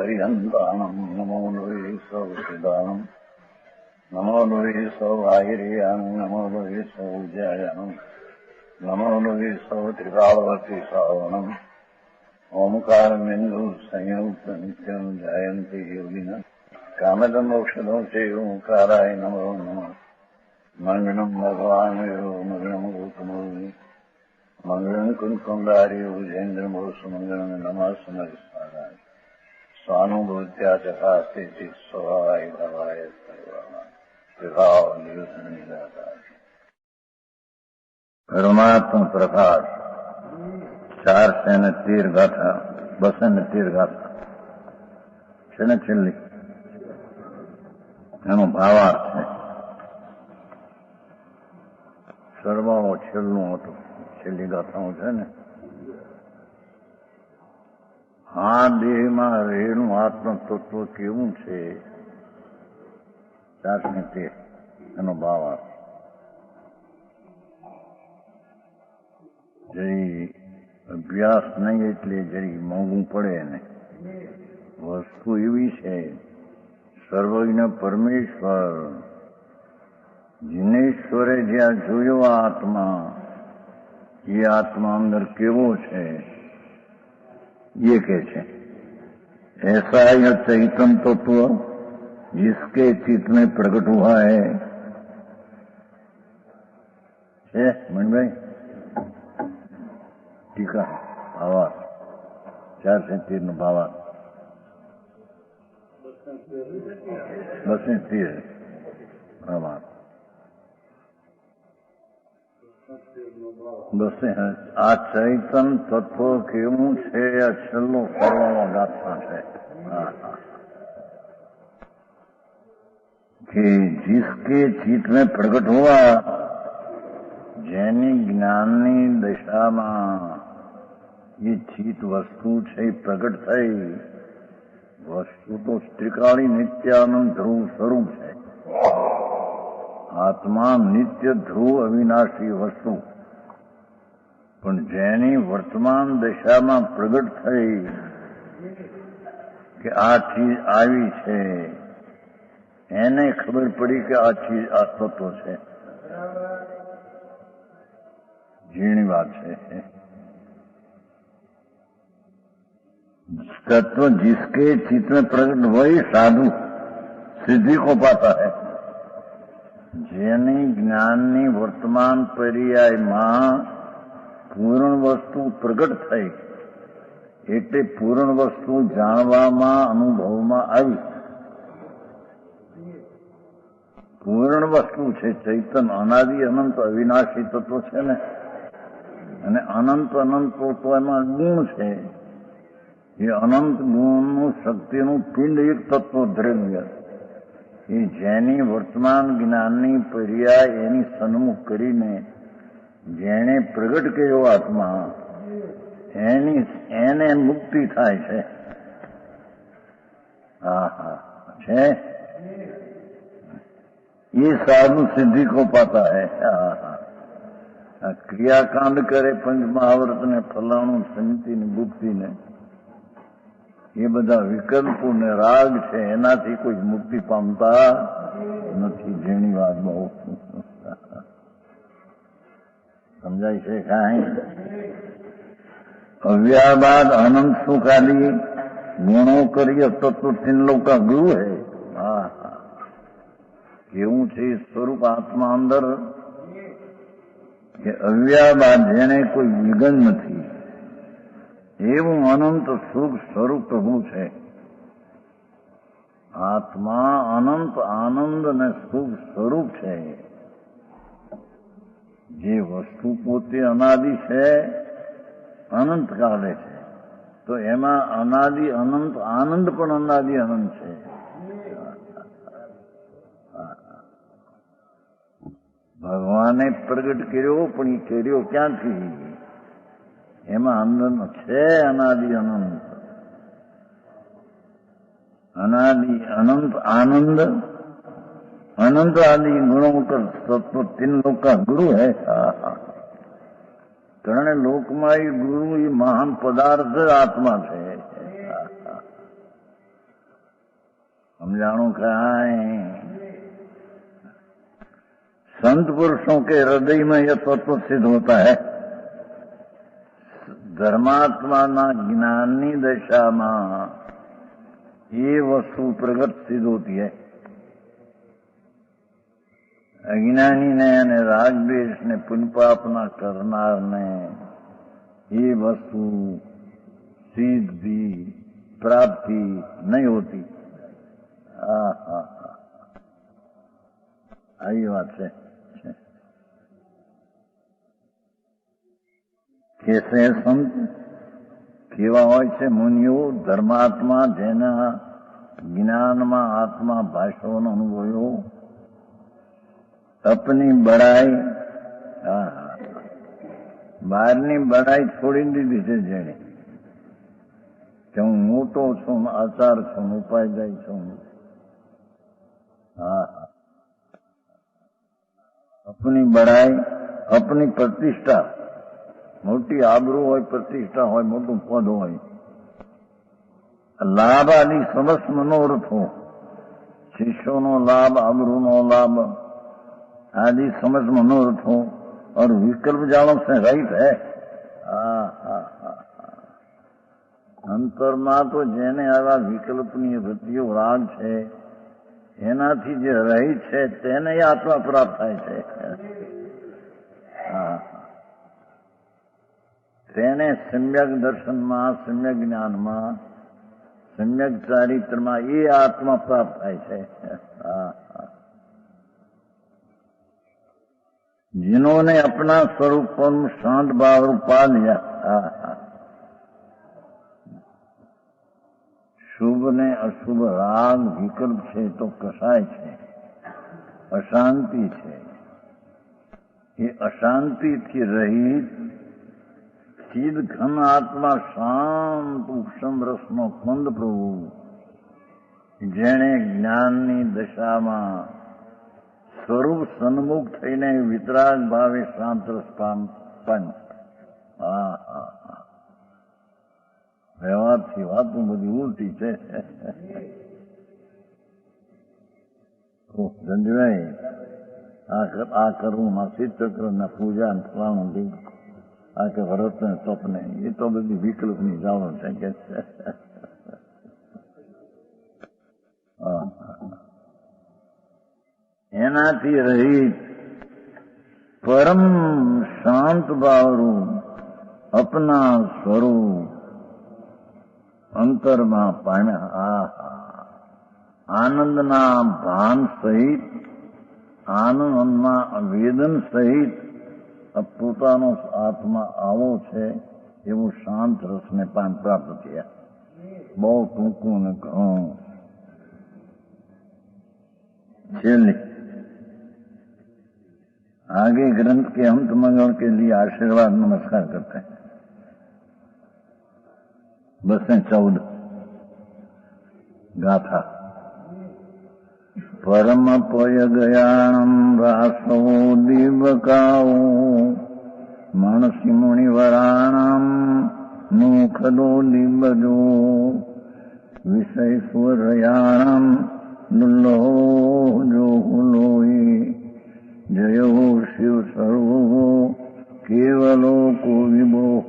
पर्यन्तानम् नमो नुवे सौचिदानम् नमो नुवे सौभागिर्यानम् नमो नुवे सौज्यायानम् नमो नुवे सौत्रिकालवती सावनम् ओंकारमेन्दु संयुक्त नित्यम् जयन्ति योगिनः कामदम् औषधम् चैवोंकाराय नमो नमः मङ्गलम् भगवान् यो मङ्गलम् गौतमोऽग्नि मङ्गलम् कुन्कुण्डार्यो जयेन्द्रमोसुमङ्गलम् नमः समरिस्मराय स्वानुभूत्या चकास्ते स्वभावाय भवाय विभाव परमात्मा प्रकाश 413 ગાથા 213 ગાથા છે ને છેલ્લી એનો ભાવાર્થ છે. સરવાળો છેલ્લું હતું, છેલ્લી ગાથાઓ છે ને. આ દેહમાં રહેલું આત્મ તત્વ કેવું છે 413 એનો ભાવાર્થ. જરી અભ્યાસ નહીં એટલે જરી મોંઘું પડે ને. વસ્તુ એવી છે, સર્વજ્ઞ પરમેશ્વર જીનેશ્વરે જ્યાં જોયો આત્મા, એ આત્મા અંદર કેવો છે ये के छे ऐसा यह चैतन्य तत्व जिसके चित्त में प्रकट हुआ है मनभाई टीका भावार्थ 413 भावार्थ 213 भावार्थ બસ આ ચૈતન તત્વ કેવું છે આ છેલ્લો સરવાળો ગાથા છે કે जिसके चित्त में प्रकट हुआ, જેની જ્ઞાનની દશામાં એ ચિત્ત વસ્તુ છે પ્રગટ થઈ. વસ્તુ તો ત્રિકાળી નિત્યાનંદ ધ્રુવ સ્વરૂપ છે. આત્મા નિત્ય ધ્રુવ અવિનાશી વસ્તુ, પણ જેની વર્તમાન દશામાં પ્રગટ થઈ કે આ ચીજ આવી છે, એને ખબર પડી કે આ ચીજ આ તત્વ છે. ઝીણી વાત છે. तत्व जिसके चित्त में प्रकट वही साधु सिद्धि को पाता है. જેની જ્ઞાનની વર્તમાન પર્યાયમાં પૂર્ણ વસ્તુ પ્રગટ થઈ, એટલે પૂર્ણ વસ્તુ જાણવામાં અનુભવમાં આવી. પૂર્ણ વસ્તુ છે ચૈતન, અનાદિ અનંત અવિનાશી તત્વ છે ને. અને અનંત અનંત તો એમાં ગુણ છે. એ અનંત ગુણનું શક્તિનું પિંડ એક તત્વ દ્રવ્ય, એ જેની વર્તમાન જ્ઞાનની પર્યાય એની સન્મુખ કરીને જેને પ્રગટ કર્યો આત્મા, એને મુક્તિ થાય છે. છે ये साधु सिद्धि को पाता है. क्रियाकांड करे पंच महाव्रत ने फलाणु समिति ने गुप्ति ने, એ બધા વિકલ્પો ને રાગ છે, એનાથી કોઈ મુક્તિ પામતા નથી. જેની વાત બહુ સમજાય છે. કાંઈ અવ્યાબાદ અનંત સુખાલી ગુણો કરીએ તત્વ તીન લોકા ગુરુ હે. કેવું છે સ્વરૂપ આત્મા અંદર કે અવ્યાબાદ, જેને કોઈ વિઘન નથી, એવું અનંત સુખ સ્વરૂપ પ્રભુ છે. આત્મા અનંત આનંદ અને સુખ સ્વરૂપ છે. જે વસ્તુ પોતે અનાદિ છે, અનંત કાલે છે, તો એમાં અનાદિ અનંત આનંદ પણ અનાદિ અનંત છે. ભગવાને પ્રગટ કર્યો, પણ એ કર્યો ક્યાંથી? એમાં અંદર છે અનાદિ અનંત. અનાદિ અનંત આનંદ अनंत आदि गुणों का तत्व तीन लोक का गुरु है। कारण लोकमाई गुरु ये महान पदार्थ आत्मा है। समझाणु कहाँ संत पुरुषों के हृदय में यह तत्व सिद्ध होता है। धर्मात्मा ज्ञानी दशा में ये वस्तु प्रगट सिद्ध होती है। अज्ञानी ने અને રાગદ્વેષ ને પુણ્યપાપના કરનારને ये वस्तु सिद्धि प्राप्ति नहीं होती। आई बात है। कैसे संत केवा होय छे मुनियो धर्मात्मा जेना ज्ञानमा आत्मा भाषोनो अनुभव्यो अपनी बड़ाई બહારની બડાઈ છોડી દીધી છે જેણે કે હું મોટો છું, આચાર છું, ઉપાધ્યાય છું। अपनी बड़ाई अपनी प्रतिष्ठा मोटी आबरू होय प्रतिष्ठा होय मोटू पद होय लाभ आदि समस्त मनोरथों शिष्यों लाभ आबरूनो लाभ आदि समस्त मनोरथों और विकल्प जालों से रहित है। अंतरमा तो जेने आवा विकल्पनी वृत्तिओ राग छे एनाथी जे रहित छे तेने आत्मा प्राप्त थाय छे। तेने सम्यक दर्शन में सम्यक ज्ञान में सम्यक चारित्र में ये आत्मा प्राप्त थाय छे। जिन्होंने अपना स्वरूप शांत भाव पा लिया शुभ ने अशुभ राग विकल्प छे तो कसाय छे अशांति छे। ये अशांति थी रहित चिद घन आत्मा शांत उपशम रसनो कंद प्रभु जेने ज्ञाननी दशामां स्वरूप सन्मुख थईने वितराग भावे शांत रस पाम। व्यवहारथी वातो बधी उल्टी छे। संजयभाई आ करवू मासिक चक्र न पूजा न फलाणु दी आ के व्रत ने तप ने ये तो बधी विकल्पनी जाणो छे के एनाथी रहित परम शांत भावरू अपना स्वरूप अंतर में पाम्या आनंदना भान सहित आनंदना वेदन सहित पोतानो आत्मा आवो छे एवं शांत रस ने पान प्राप्त थया। बहु टूंकू ने घणुं छेल्ले आगे ग्रंथ के अंत मंगल के लिए आशीर्वाद नमस्कार करते हैं। 214 गाथा परम पय गयाणम रासो दिवकाओ मानसी मुनिवराणम मुखदो दिवजो विषय स्वरयाणम दुल्लो जो हुलोई जयो शिव सर्वो केवलो को विभो।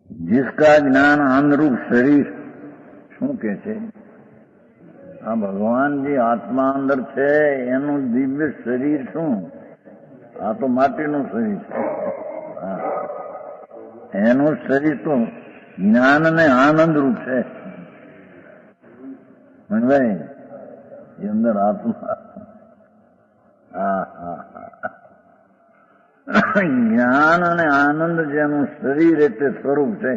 जिसका ज्ञान अनुरूप शरीर शू के छे आ भगवान जी आत्मा अंदर छे एनु दिव्य शरीर शू आ तो माटीनु शरीर छे। एनु शरीर तो ज्ञान ने आनंद रूप छे। भाई ये अंदर आत्मा ज्ञान અને આનંદ જેનું શરીર એટલે સ્વરૂપ છે।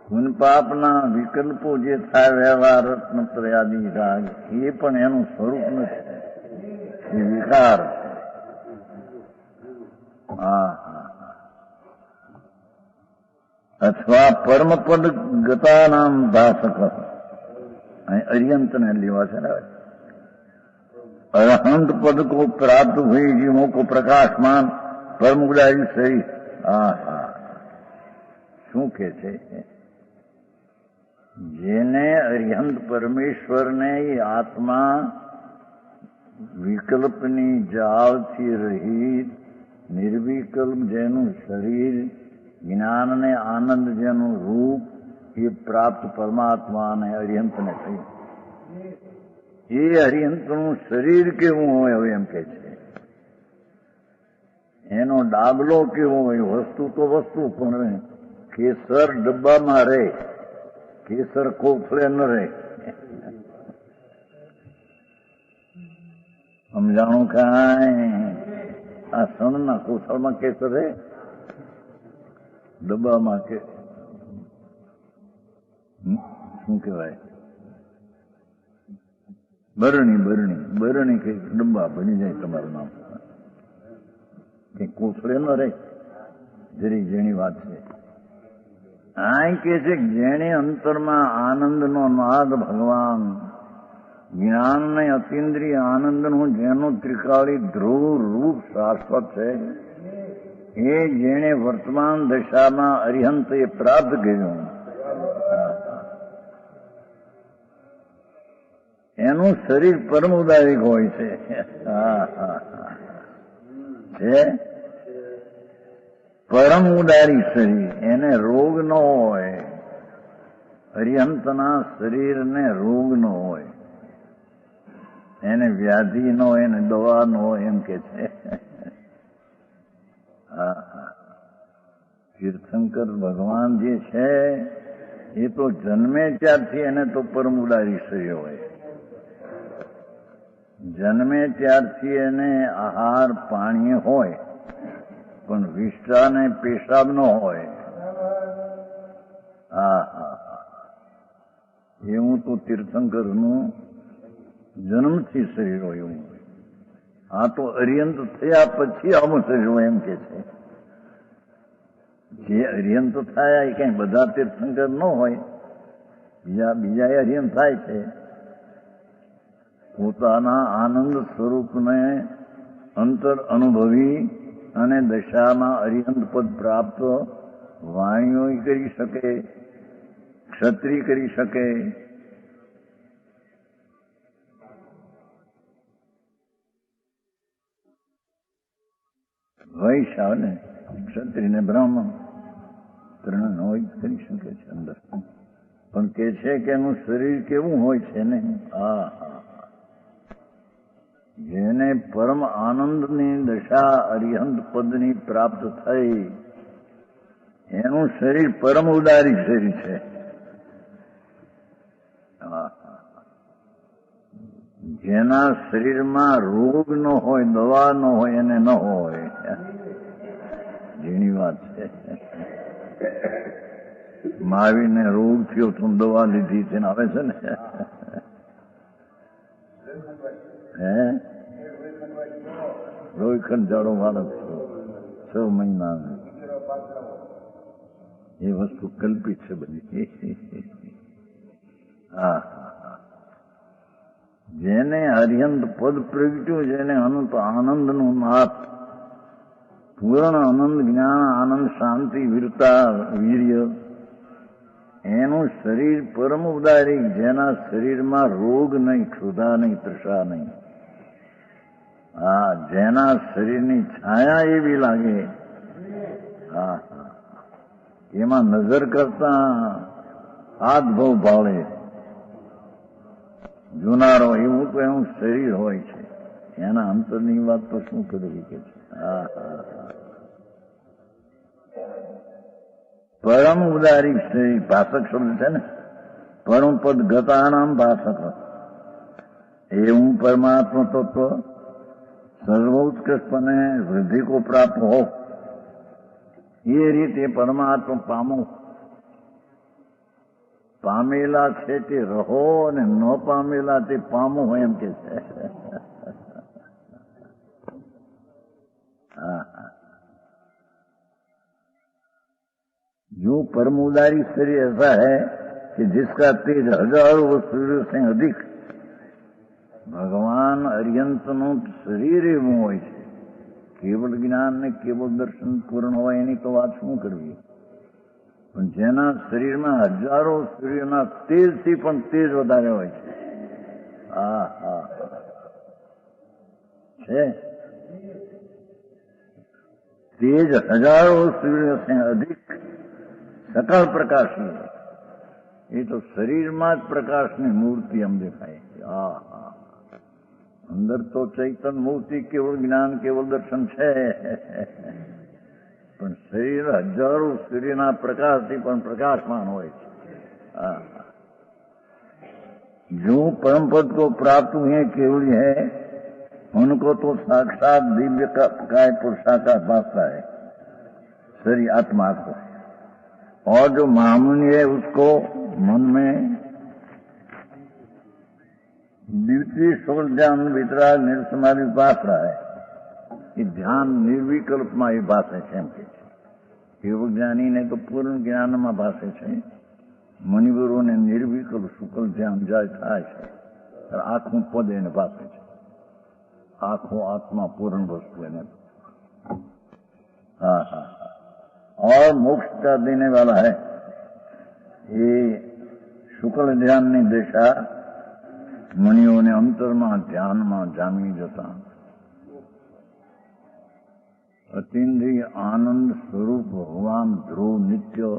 ગુણ પાપના વિકલ્પો જે થાય વ્યવહાર રત્નત્રયાદી રાગ એ પણ એનું સ્વરૂપ નથી, એ વિકાર છે। અથવા પરમપદ ગતાનામ દાસક अरियंत ने लेवा से अरहंत पद को प्राप्त हुई जीवों को प्रकाशमान परमुदायी सही શું કે છે? જેને અરિહંત પરમેશ્વરને આત્મા વિકલ્પની જાળથી રહિત નિર્વિકલ્પ જેનું શરીર, જ્ઞાન ને આનંદ જેનું રૂપ એ પ્રાપ્ત પરમાત્માને અરિહંતને થયું. એ અરિહંતનું શરીર કેવું હોય હવે એમ કે છે, એનો ડાબલો કેવો હોય? વસ્તુ તો વસ્તુ, પણ કેસર ડબ્બામાં રહે, કેસર કોથળે ન રહે. સમજાણું કાંઈ? આ સણના કોથળમાં કેસર રહે, ડબ્બામાં કે શું કહેવાય? બરણી કે ડબ્બા બની જાય તમારું નામ, કે કોથળે ન રહે. જરી જેની વાત છે. આ કે છે જેને અંતરમાં આનંદનો નાદ ભગવાન, જ્ઞાન ને અતિન્દ્રિય આનંદનું જેનું ત્રિકાળી ધ્રુવ રૂપ શાશ્વત છે, એ જેણે વર્તમાન દશામાં અરિહંત એ પ્રાપ્ત કર્યું, એનું શરીર પરમ ઉદારિક હોય છે. છે પરમ ઉદારી શરીર, એને રોગ ન હોય. અરિહંતના શરીરને રોગ ન હોય, એને વ્યાધિ ન હોય, એને દવા ન હોય, એમ કે છે. તીર્થંકર ભગવાન જે છે એ તો જન્મે ત્યારથી એને તો પરમ ઉદારી શરીર હોય. જન્મે ત્યારથી એને આહાર પાણી હોય, પણ વિષ્ટા ને પેશાબ ન હોય. એવું તો તીર્થંકરનું જન્મથી શરીર હોય એવું હોય. આ તો અરિહંત થયા પછી આવું શરીર હોય એમ કે છે. જે અરિહંત થાય એ કઈ બધા તીર્થંકર ન હોય, બીજા અરિહંત થાય છે. પોતાના આનંદ સ્વરૂપને અંતર અનુભવી અને દશામાં અરિહંત પદ પ્રાપ્ત વાણીઓ કરી શકે, ક્ષત્રિય કરી શકે. વૈશ્ય ને ક્ષત્રિય ને બ્રાહ્મણ ત્રણ હોય કરી શકે છે અંદર. પણ કે છે કે એનું શરીર કેવું હોય છે ને, જેને પરમ આનંદની દશા અરિહંત પદની પ્રાપ્ત થઈ, એનું શરીર પરમ ઉદારી શરીર છે. જેના શરીરમાં રોગ ન હોય, દવા ન હોય, એને ન હોય. જેની વાત છે. મહાવીરને રોગ થયો તો દવા લીધી તેને આવે છે ને. લોહીખંડ જાડો માણસ 6 મહિના. એ વસ્તુ કલ્પિત છે બધી. જેને અરિહંત પદ પ્રગટ્યું, જેને અનંત આનંદનું નાથ, પૂર્ણ આનંદ, જ્ઞાન, આનંદ, શાંતિ, વીરતા, વીર્ય, એનું શરીર પરમ ઉદારી, જેના શરીરમાં રોગ નહીં, ક્ષુધા નહીં, તૃષા નહીં. જેના શરીરની છાયા એવી લાગે, એમાં નજર કરતા હાથ ભાવ ભાળે જુનારો, એવું તો એનું શરીર હોય છે. એના અંતરની વાત તો શું કરવી કે છે. પરમ ઉદારી શરીર, ભાષક શબ્દ છે ને, પરમ પદ ગતાનામ ભાષક. એવું પરમાત્મા તત્વ સર્વોત્કૃષ્ટપણે વૃદ્ધિ કો પ્રાપ્ત હો, એ રીતે પરમાત્મા પામો. પામેલા છે તે રહો, અને ન પામેલા તે પામો, એમ કે છે. जो परम उदारी शरीर ऐसा है कि जिसका तेज हजारों सूर्यों से अधिक, ભગવાન અરિહંતનું શરીર એવું હોય છે. કેવળ જ્ઞાન ને કેવળ દર્શન પૂર્ણ હોય એની તો વાત શું કરવી. પણ જેના શરીરમાં હજારો સૂર્યના તેજથી પણ તેજ વધારે હોય છે. હા હા છે तेज हजारों सूर्य से अधिक सकल प्रकाशी है. ये तो शरीर में ज प्रकाश ની મૂર્તિ हम દેખાય. હા હા અંદર તો ચૈતન્ય મૂર્તિ કેવળ જ્ઞાન કેવળ દર્શન છે, પણ શરીર હજારો સૂર્યના પ્રકાશથી પણ પ્રકાશमान હોય છે. હા जो परम पद को प्राप्त हुए केवल है उनको तो साक्षात दिव्य काय पुरुषाकार भासता है शरीर आत्मा को, और जो मामूली है उसको मन में द्वितीय सोल ध्यान वितराग निर्समाधि भास रहा है. ये ध्यान निर्विकल्प में ये भाषे है. केवल ज्ञानी ने तो पूर्ण ज्ञान में भाषे है. मुनिवरों ने निर्विकल्प शुक्ल ध्यान जाय थाय है. आँखों पद ने भाषे है. आँखों आत्मा पूर्ण वस्तु है. हाँ हाँ और मोक्ष का देने वाला है. ये शुक्ल ध्यान ની દિશા મુનિઓને અંતરમાં ધ્યાનમાં જામી જતા અતિન્દ્રિય આનંદ સ્વરૂપ ભગવાન ધ્રુવ નિત્ય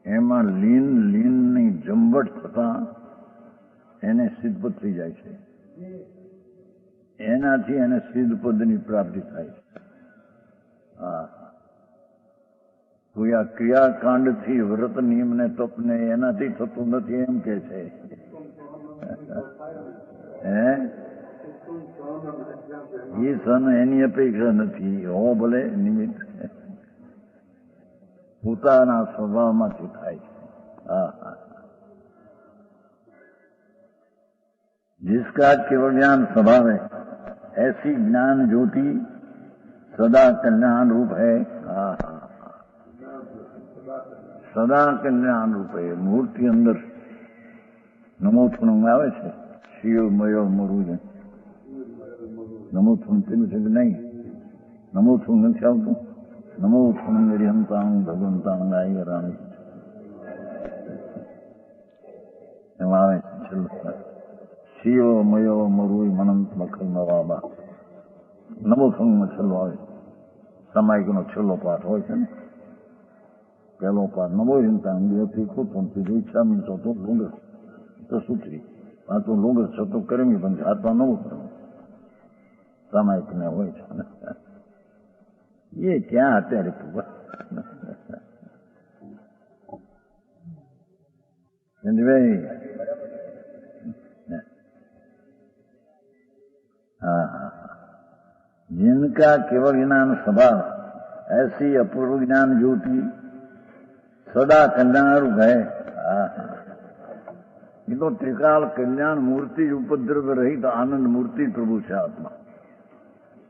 એમાં લીનની જંબટ થતા એને સિદ્ધપદ થઈ જાય છે. એનાથી એને સિદ્ધપદની પ્રાપ્તિ થાય છે. હા કોઈ આ ક્રિયાકાંડથી વ્રત નિયમને તપને એનાથી થતું નથી એમ કે છે. એ સન એની અપેક્ષા નથી. હો ભલે નિમિત્ત પોતાના સ્વભાવમાંથી થાય છે. હા હા जिसका केवल ज्ञान स्वभाव है ऐसी ज्ञान ज्योति सदा कल्याण रूप है. हाँ हाँ सदा कल्याण रूप है. मूर्ति अंदर नमोथुण आवे છે. શિવ મયો મરું નમોથુણ તેનું છે કે નહીં? નમોથુણ નથી આવતું. નમોથુણ નિર્યંતાંગ ભગવંતાંગ નાય રાણી એમાં આવે છે છેલ્લું શિવ મયો મરુય મનંત મખલ નવાબા. નમોથુણમાં છેલ્લો આવે. સામાયિકનો છેલ્લો પાઠ હોય છે ને. પહેલો પાઠ નમો હિંતાંગ બેથી કુતુમ સીધું ઈચ્છા મીઠો તો ડુંગર તો સુથરી આ તો ડુંગર છતો કરમી પણ હાથમાં નવું કરવું સામાયિકને હોય છે. એ ક્યાં અત્યારે ભાઈ हाँ जिनका केवल ज्ञान स्वभाव ऐसी अपूर्व ज्ञान ज्योति सदा कल्याण रूप है. ये तो त्रिकाल कल्याण मूर्ति उपद्रव रहित आनंद मूर्ति प्रभु છે આત્મા.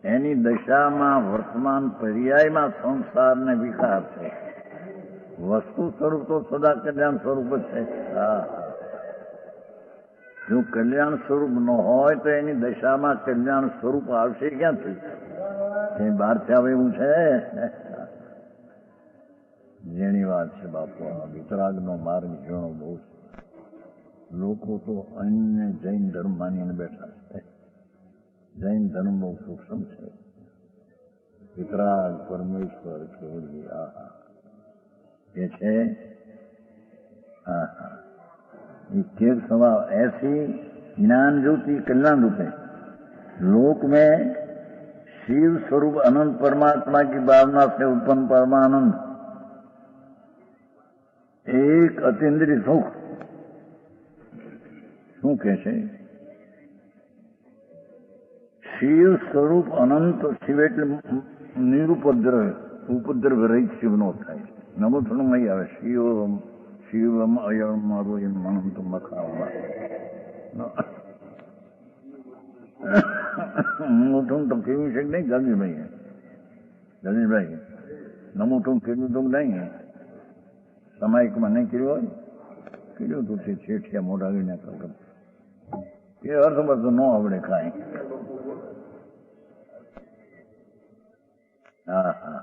એની દશામાં વર્તમાન પર્યાયમાં સંસારને વિકાર છે. વસ્તુ સ્વરૂપ તો સદા કલ્યાણ સ્વરૂપ જ છે. જો કલ્યાણ સ્વરૂપ ન હોય તો એની દશામાં કલ્યાણ સ્વરૂપ આવશે ક્યાંથી? એ બહારથી આવે એવું છે? જેની વાત છે બાપુ. વિતરાગનો માર્ગ જેનો બહુ છે. લોકો તો અન્ય જૈન ધર્મ માનીને બેઠા છે. જૈન ધર્મ બહુ સૂક્ષ્મ છે. વિતરાગ પરમેશ્વર કેવળ એ છે. હા હા केवल स्वभाव ऐसी ज्ञान ज्योति कल्याण रूप है. लोक में शिव स्वरूप अनंत परमात्मा की भावना से उत्पन्न परमानंद एक अतीन्द्रिय सुख શું કહે છે? શિવ સ્વરૂપ અનંત શિવ એટલે નિરુપદ્રવ રહિત શિવનો થાય. નમોથુણ નહીં આવે. શિવમ અયમ મારું એમ મનંત મખાવા નમોથુણ તો કેવું છે નહીં જગદીશભાઈ? જગદીશભાઈ નમોથુણ કેવું તો નહીં સામાયિકમાં નહીં કર્યું હોય? કર્યું તું તે છેઠિયા મોઢા ગઈને એ અર્થ બર્થ ન આવડે કાંઈ. હા હા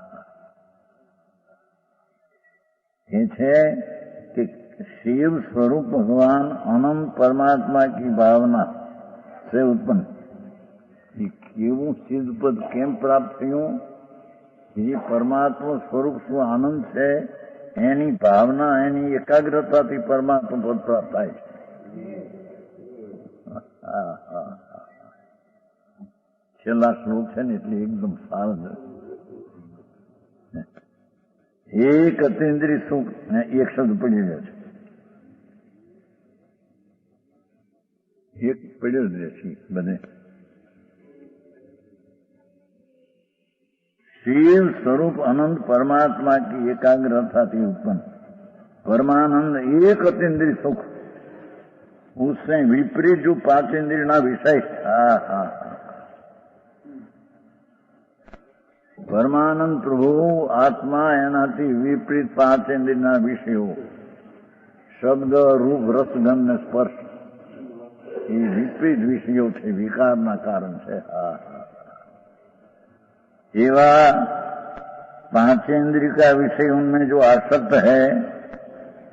ये है कि शिव स्वरूप भगवान अनंत परमात्मा की भावना से उत्पन्न केवं सिद्ध पद केम प्राप्त थयुं? ये परमात्मा स्वरूप शू आनंद है एनी भावना एनी एकाग्रता थी परमात्मा पद प्राप्त थाय छे। छेल्ला श्लोक है ने એટલે એકદમ સારો છે। एक अतीन्द्रिय सुख एक शब्द पड़ी रहे છે, एक पड़્યો જ રહે છે બધે। शिव स्वरूप अनंत परमात्मा की एकाग्रता थी उत्पन्न परमानंद एक अतीन्द्रिय सुख, उससे विपरीत जो पांच इंद्रिय ना विषय परमानंद प्रभु आत्मा एनाथी विपरीत पांच इंद्रिय विषयों शब्द रूप रस गंध ने स्पर्श ये विपरीत विषयों थे, विकार ना कारण से। एवा पांच इंद्रिय का विषय उनमें जो आसक्त है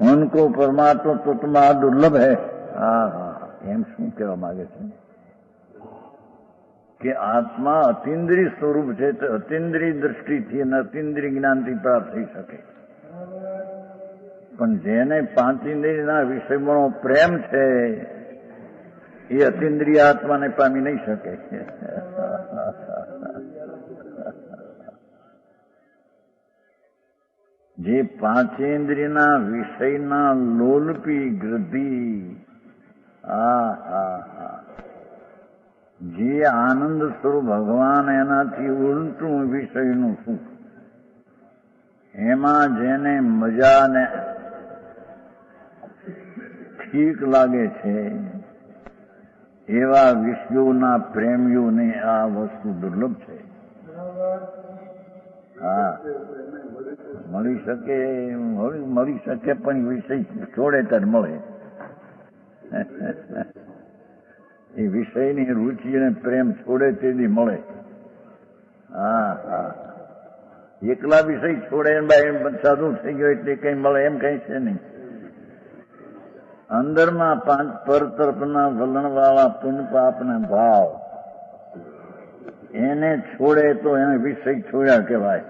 उनको परमात्मा तत्व दुर्लभ है। एम शू कहवा मांगे छे कि आत्मा अतीन्द्रिय स्वरूप है तो अतीन्द्रिय दृष्टि थी ने अतीन्द्रिय ज्ञान थी प्राप्त थई सके, पण जेने पांच इंद्रिय ना विषय में प्रेम है ये अतीन्द्रिय आत्मा ने पामी नहीं सके। जे पांचेन्द्रियना विषयना लोलपी ग्रद्धी जे आनंद स्वरूप भगवान एनाथी उलटू विषयनु सुख एमा जेने मजा ने ठीक लागे छे एवा विषयोना प्रेमियोने आ वस्तु दुर्लभ छे। मળી શકે પણ વિષય છોડે ત્યારે મળે। એ વિષયની રુચિ અને પ્રેમ છોડે તેથી મળે। એકલા વિષય છોડે સાધુ થઈ ગયો એટલે કઈ મળે એમ કઈ છે નહીં। અંદરમાં પાંચ પરતરફના વલણવાળા પુણ્ય પાપના ભાવ એને છોડે તો એને વિષય છોડ્યા કહેવાય।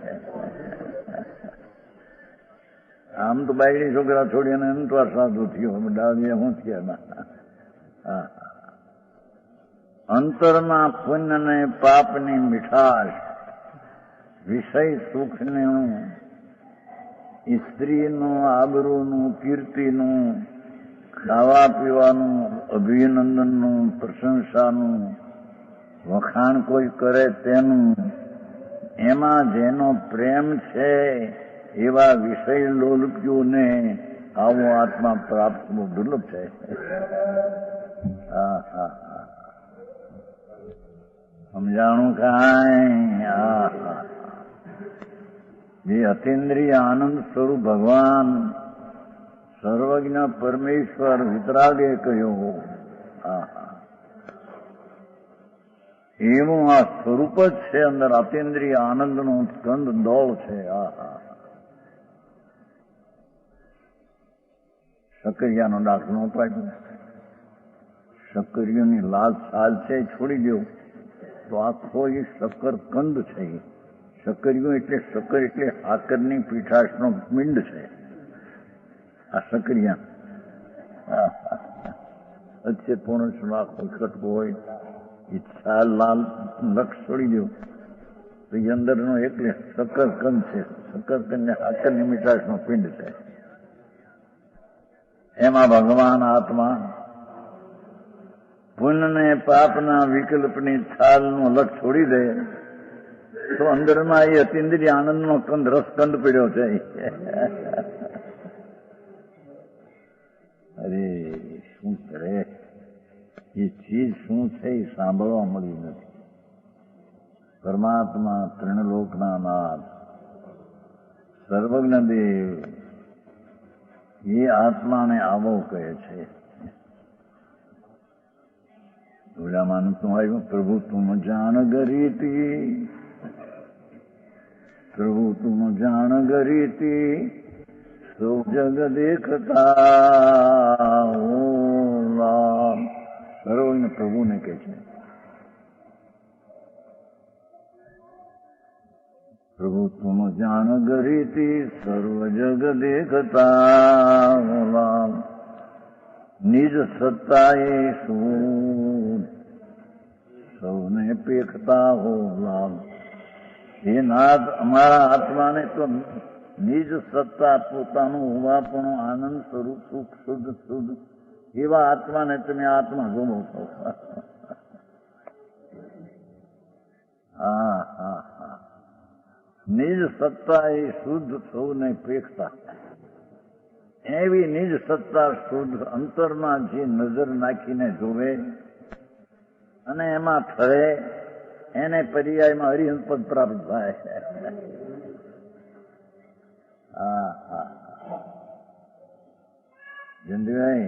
આમ તો બાયડી છોકરા છોડીને અંતવાર સાધુ થયો, ડાળીએ શું થયા? અંતરમાં પુણ્ય ને પાપની મીઠાશ, વિષય સુખનું, સ્ત્રીનું, આબરૂનું, કીર્તિનું, ખાવા પીવાનું, અભિનંદનનું, પ્રશંસાનું, વખાણ કોઈ કરે તેનું, એમાં જેનો પ્રેમ છે એવા વિષય લોલુપ્યોને આવો આત્મા પ્રાપ્ત બહુ દુર્લભ છે। સમજાણું કાંઈ? જે અતીન્દ્રિય આનંદ સ્વરૂપ ભગવાન સર્વજ્ઞ પરમેશ્વર વિતરાગે કહ્યો એવું આ સ્વરૂપ જ છે। અંદર અતીન્દ્રિય આનંદનું સ્કંદ દોળ છે। સકરિયાનો દાખલો પાડ્યો, સકરિયોની લાલ છાલ છે છોડી દો તો આખો એ શકરકંદ છે। સકરિયો એટલે સકર એટલે સાકરની પીઠાશનો પિંડ છે આ સકરિયા। વચ્ચે પોણસનો આખો કટકો હોય એ છાલ લાલ લક્ષ છોડી દો તો એ અંદરનો એટલે શકરકંદ છે। શકરકંદ ને સાકરની મીઠાશનો પિંડ છે। એમાં ભગવાન આત્મા પુણ્ય ને પાપના વિકલ્પની છાલનું લક્ષ છોડી દે તો અંદરમાં એ અતીન્દ્રિય આનંદનો કંદ રસકંદ પડ્યો છે। અરે શું કરે, એ ચીજ શું છે એ સાંભળવા મળ્યું નથી। પરમાત્મા ત્રિણલોકના નાથ સર્વજ્ઞ દેવ એ આત્માને આવો કહે છે। ઓલામાં તું આવ્યું, પ્રભુ તુમ જાણ ગરીતી, પ્રભુ તુમ જાણ ગરીતી, સૌ જગ દેખતા હો રામ. સર્વને પ્રભુને કહે છે. પ્રભુ તુમ જાણ ગરીતી સર્વ જગ દેખતા હો રામ. નિજ સત્તાએ શું સૌને પેખતા હો રામ. હે નાથ, અમારા આત્માને તો નિજ સત્તા, પોતાનું હોવાપણું, આનંદ સ્વરૂપ, સુખ શુદ્ધ શુદ્ધ એવા આત્માને તમે આત્મા ગમો છો. હા હા હા. નિજ સત્તા એ શુદ્ધ સૌને પેખતા. એવી નિજ સત્તા શુદ્ધ અંતરમાં જે નજર નાખીને જોવે અને એમાં ઠરે, એને પર્યાયમાં હરિહંસ પદ પ્રાપ્ત થાય. હા હા. જંદુભાઈ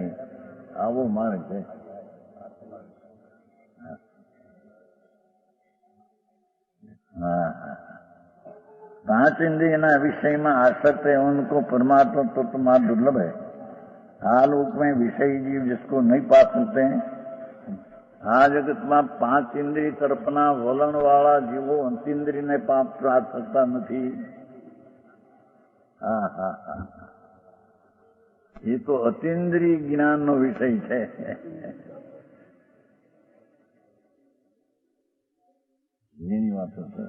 આવો માર્ગ છે. હા હા. पांच इंद्रिय विषय में आसक्त है उनको परमात्मा तो तुम्हारा दुर्लभ है. आलोक में विषय जीव जिसको नहीं पा सकते हैं. आ जगत में पांच इंद्रिय तरफना वलन वाला जीवो अंतिंद्रिय ने पाप प्राप्त सकता नहीं. હા હા હા. એ તો અતિન્દ્રિય જ્ઞાન નો વિષય છે. એની વાતો છે.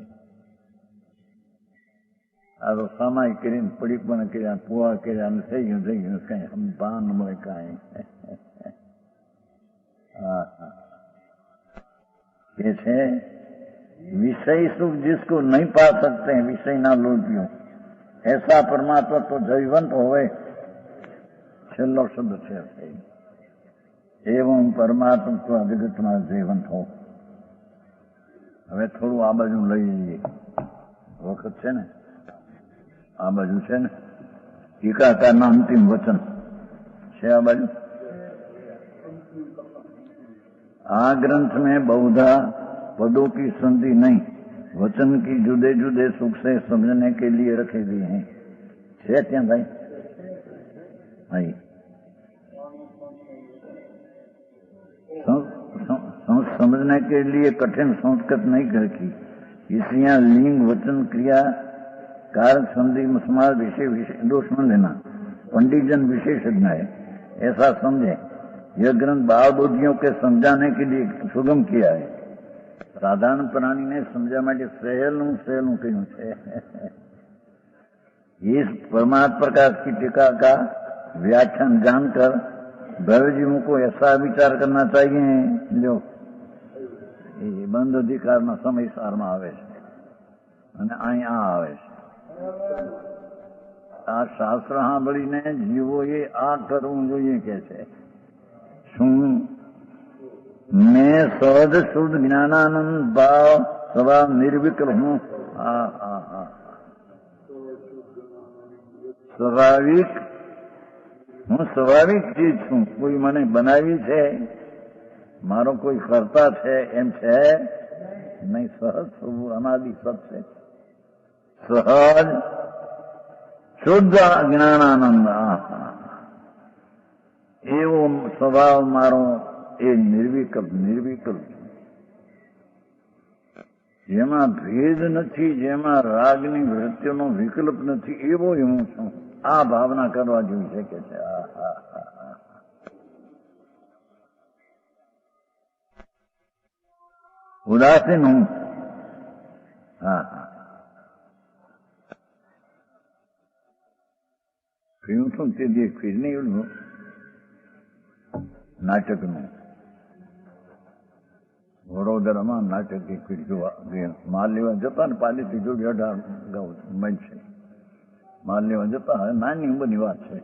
આ તો સામાય કરીને પડી પણ કર્યા, પુઆ કર્યા, થઈ ગયું કઈ ભાન મળે કાંઈ. હા હા. ये है विषय सुख जिसको नहीं पा सकते हैं, विषय ना लोभियों, ऐसा परमात्मा तो जीवंत होवे. छेल्लो शब्द છે એવं પરમાત્મા તો જગતમાં જીવંત હો. હવે થોડું આ બાજુ લઈ જઈએ, વખત છે ને, આ બાજુ છે ને, ટીકાકારના અંતિમ વચન છે આ બાજુ. आ ग्रंथ में बहुधा पदों की संधि नहीं, वचन की जुदे जुदे सुख से समझने के लिए रखे गए हैं. है क्या भाई? भाई समझने के लिए कठिन संस्कृत नहीं रखी, इसलिए लिंग वचन क्रिया कारक संधि समाज विषय दोष न लेना. पंडितजन विशेषज्ञ है, ऐसा समझे. यह ग्रंथ बाल बुद्धियों के समझाने के लिए सुगम किया है. साधारण प्राणी ने समझा માટે સહેલું કહ્યું છે. इस परमात्मा प्रकाश की टीका का व्याख्यान जानकर भैरवजीवों को ऐसा विचार करना चाहिए. जो ये બંધ અધિકારના સમયસારમાં આવે છે અને અહીંયા આવે છે. આ શાસ્ત્ર સાંભળીને જીવોએ આ કરવું જોઈએ કે છે. શું मैं सहज शुद्ध ज्ञानानंद भाव स्वभाव निर्विकल हूँ. हाँ हाँ हाँ. સ્વાભાવિક, હું સ્વાભાવિક ચીજ છું. કોઈ મને બનાવી છે, મારો કોઈ કરતા છે એમ છે નહીં. સહજ સ્વભાવ અનાદિ સત છે. સહજ શુદ્ધ જ્ઞાનાનંદ, એવો સ્વભાવ મારો એ નિર્વિકલ્પ, જેમાં ભેદ નથી, જેમાં રાગની વૃત્તિઓનો વિકલ્પ નથી, એવો હું છું. આ ભાવના કરવા જેવી છે કે છે. ઉદાસીન હું. હા હા. કહ્યું છું તે દેખ ફીર નહીં એવું નાટકનું. વડોદરામાં નાટક એક જોવા માલ લેવા જતા ને, પાલીથી જોડી 18 ગાઉ મન છે. માલ લેવા જતા, નાની ઉંમરની વાત છે,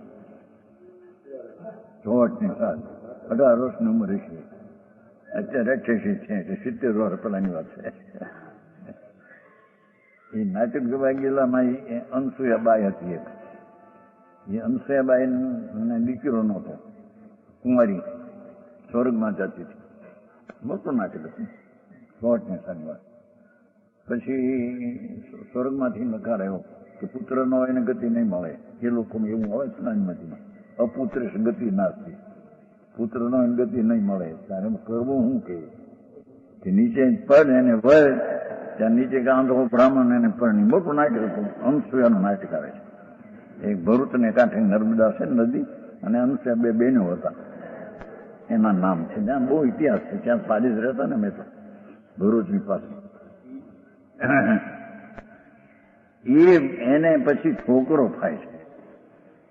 64ની સાલ, 18 વર્ષની ઉંમર છે. અત્યારે 88 છે, 70 વર્ષ પહેલાની વાત છે. એ નાટક જોવા ગયેલામાં એ અનસુયાબાઈ હતી એક. એ અનસુયાબાઈ ને દીકરો નહોતો, કુંવારી સ્વર્ગમાં જતી હતી. મોટું નાટક હતું, 64ની સાલની વાત. પછી સ્વર્ગમાંથી નકાર આવ્યો કે પુત્ર ન હોય ને ગતિ નહીં મળે. એ લોકોનું એવું હોય સ્નાનમતીમાં, અપુત્ર ગતિ નાસ્તી, પુત્ર ન હોય ગતિ નહીં મળે. ત્યારે કરવું શું કે નીચે પડ એને વય ત્યાં નીચે ગાંધો બ્રાહ્મણ એને પરણી મોટું નાટક હતું. અનસૂયાનું નાટક આવે છે. એક ભરૂચને કાંઠે નર્મદા છે નદી, અને અનસૂયા બે બહેનો હતા, એના નામ છે. ત્યાં બહુ ઇતિહાસ છે. ત્યાં પાડી જ રહેતા ને મેં તો ભરૂચની પાસે. એને પછી છોકરો થાય છે,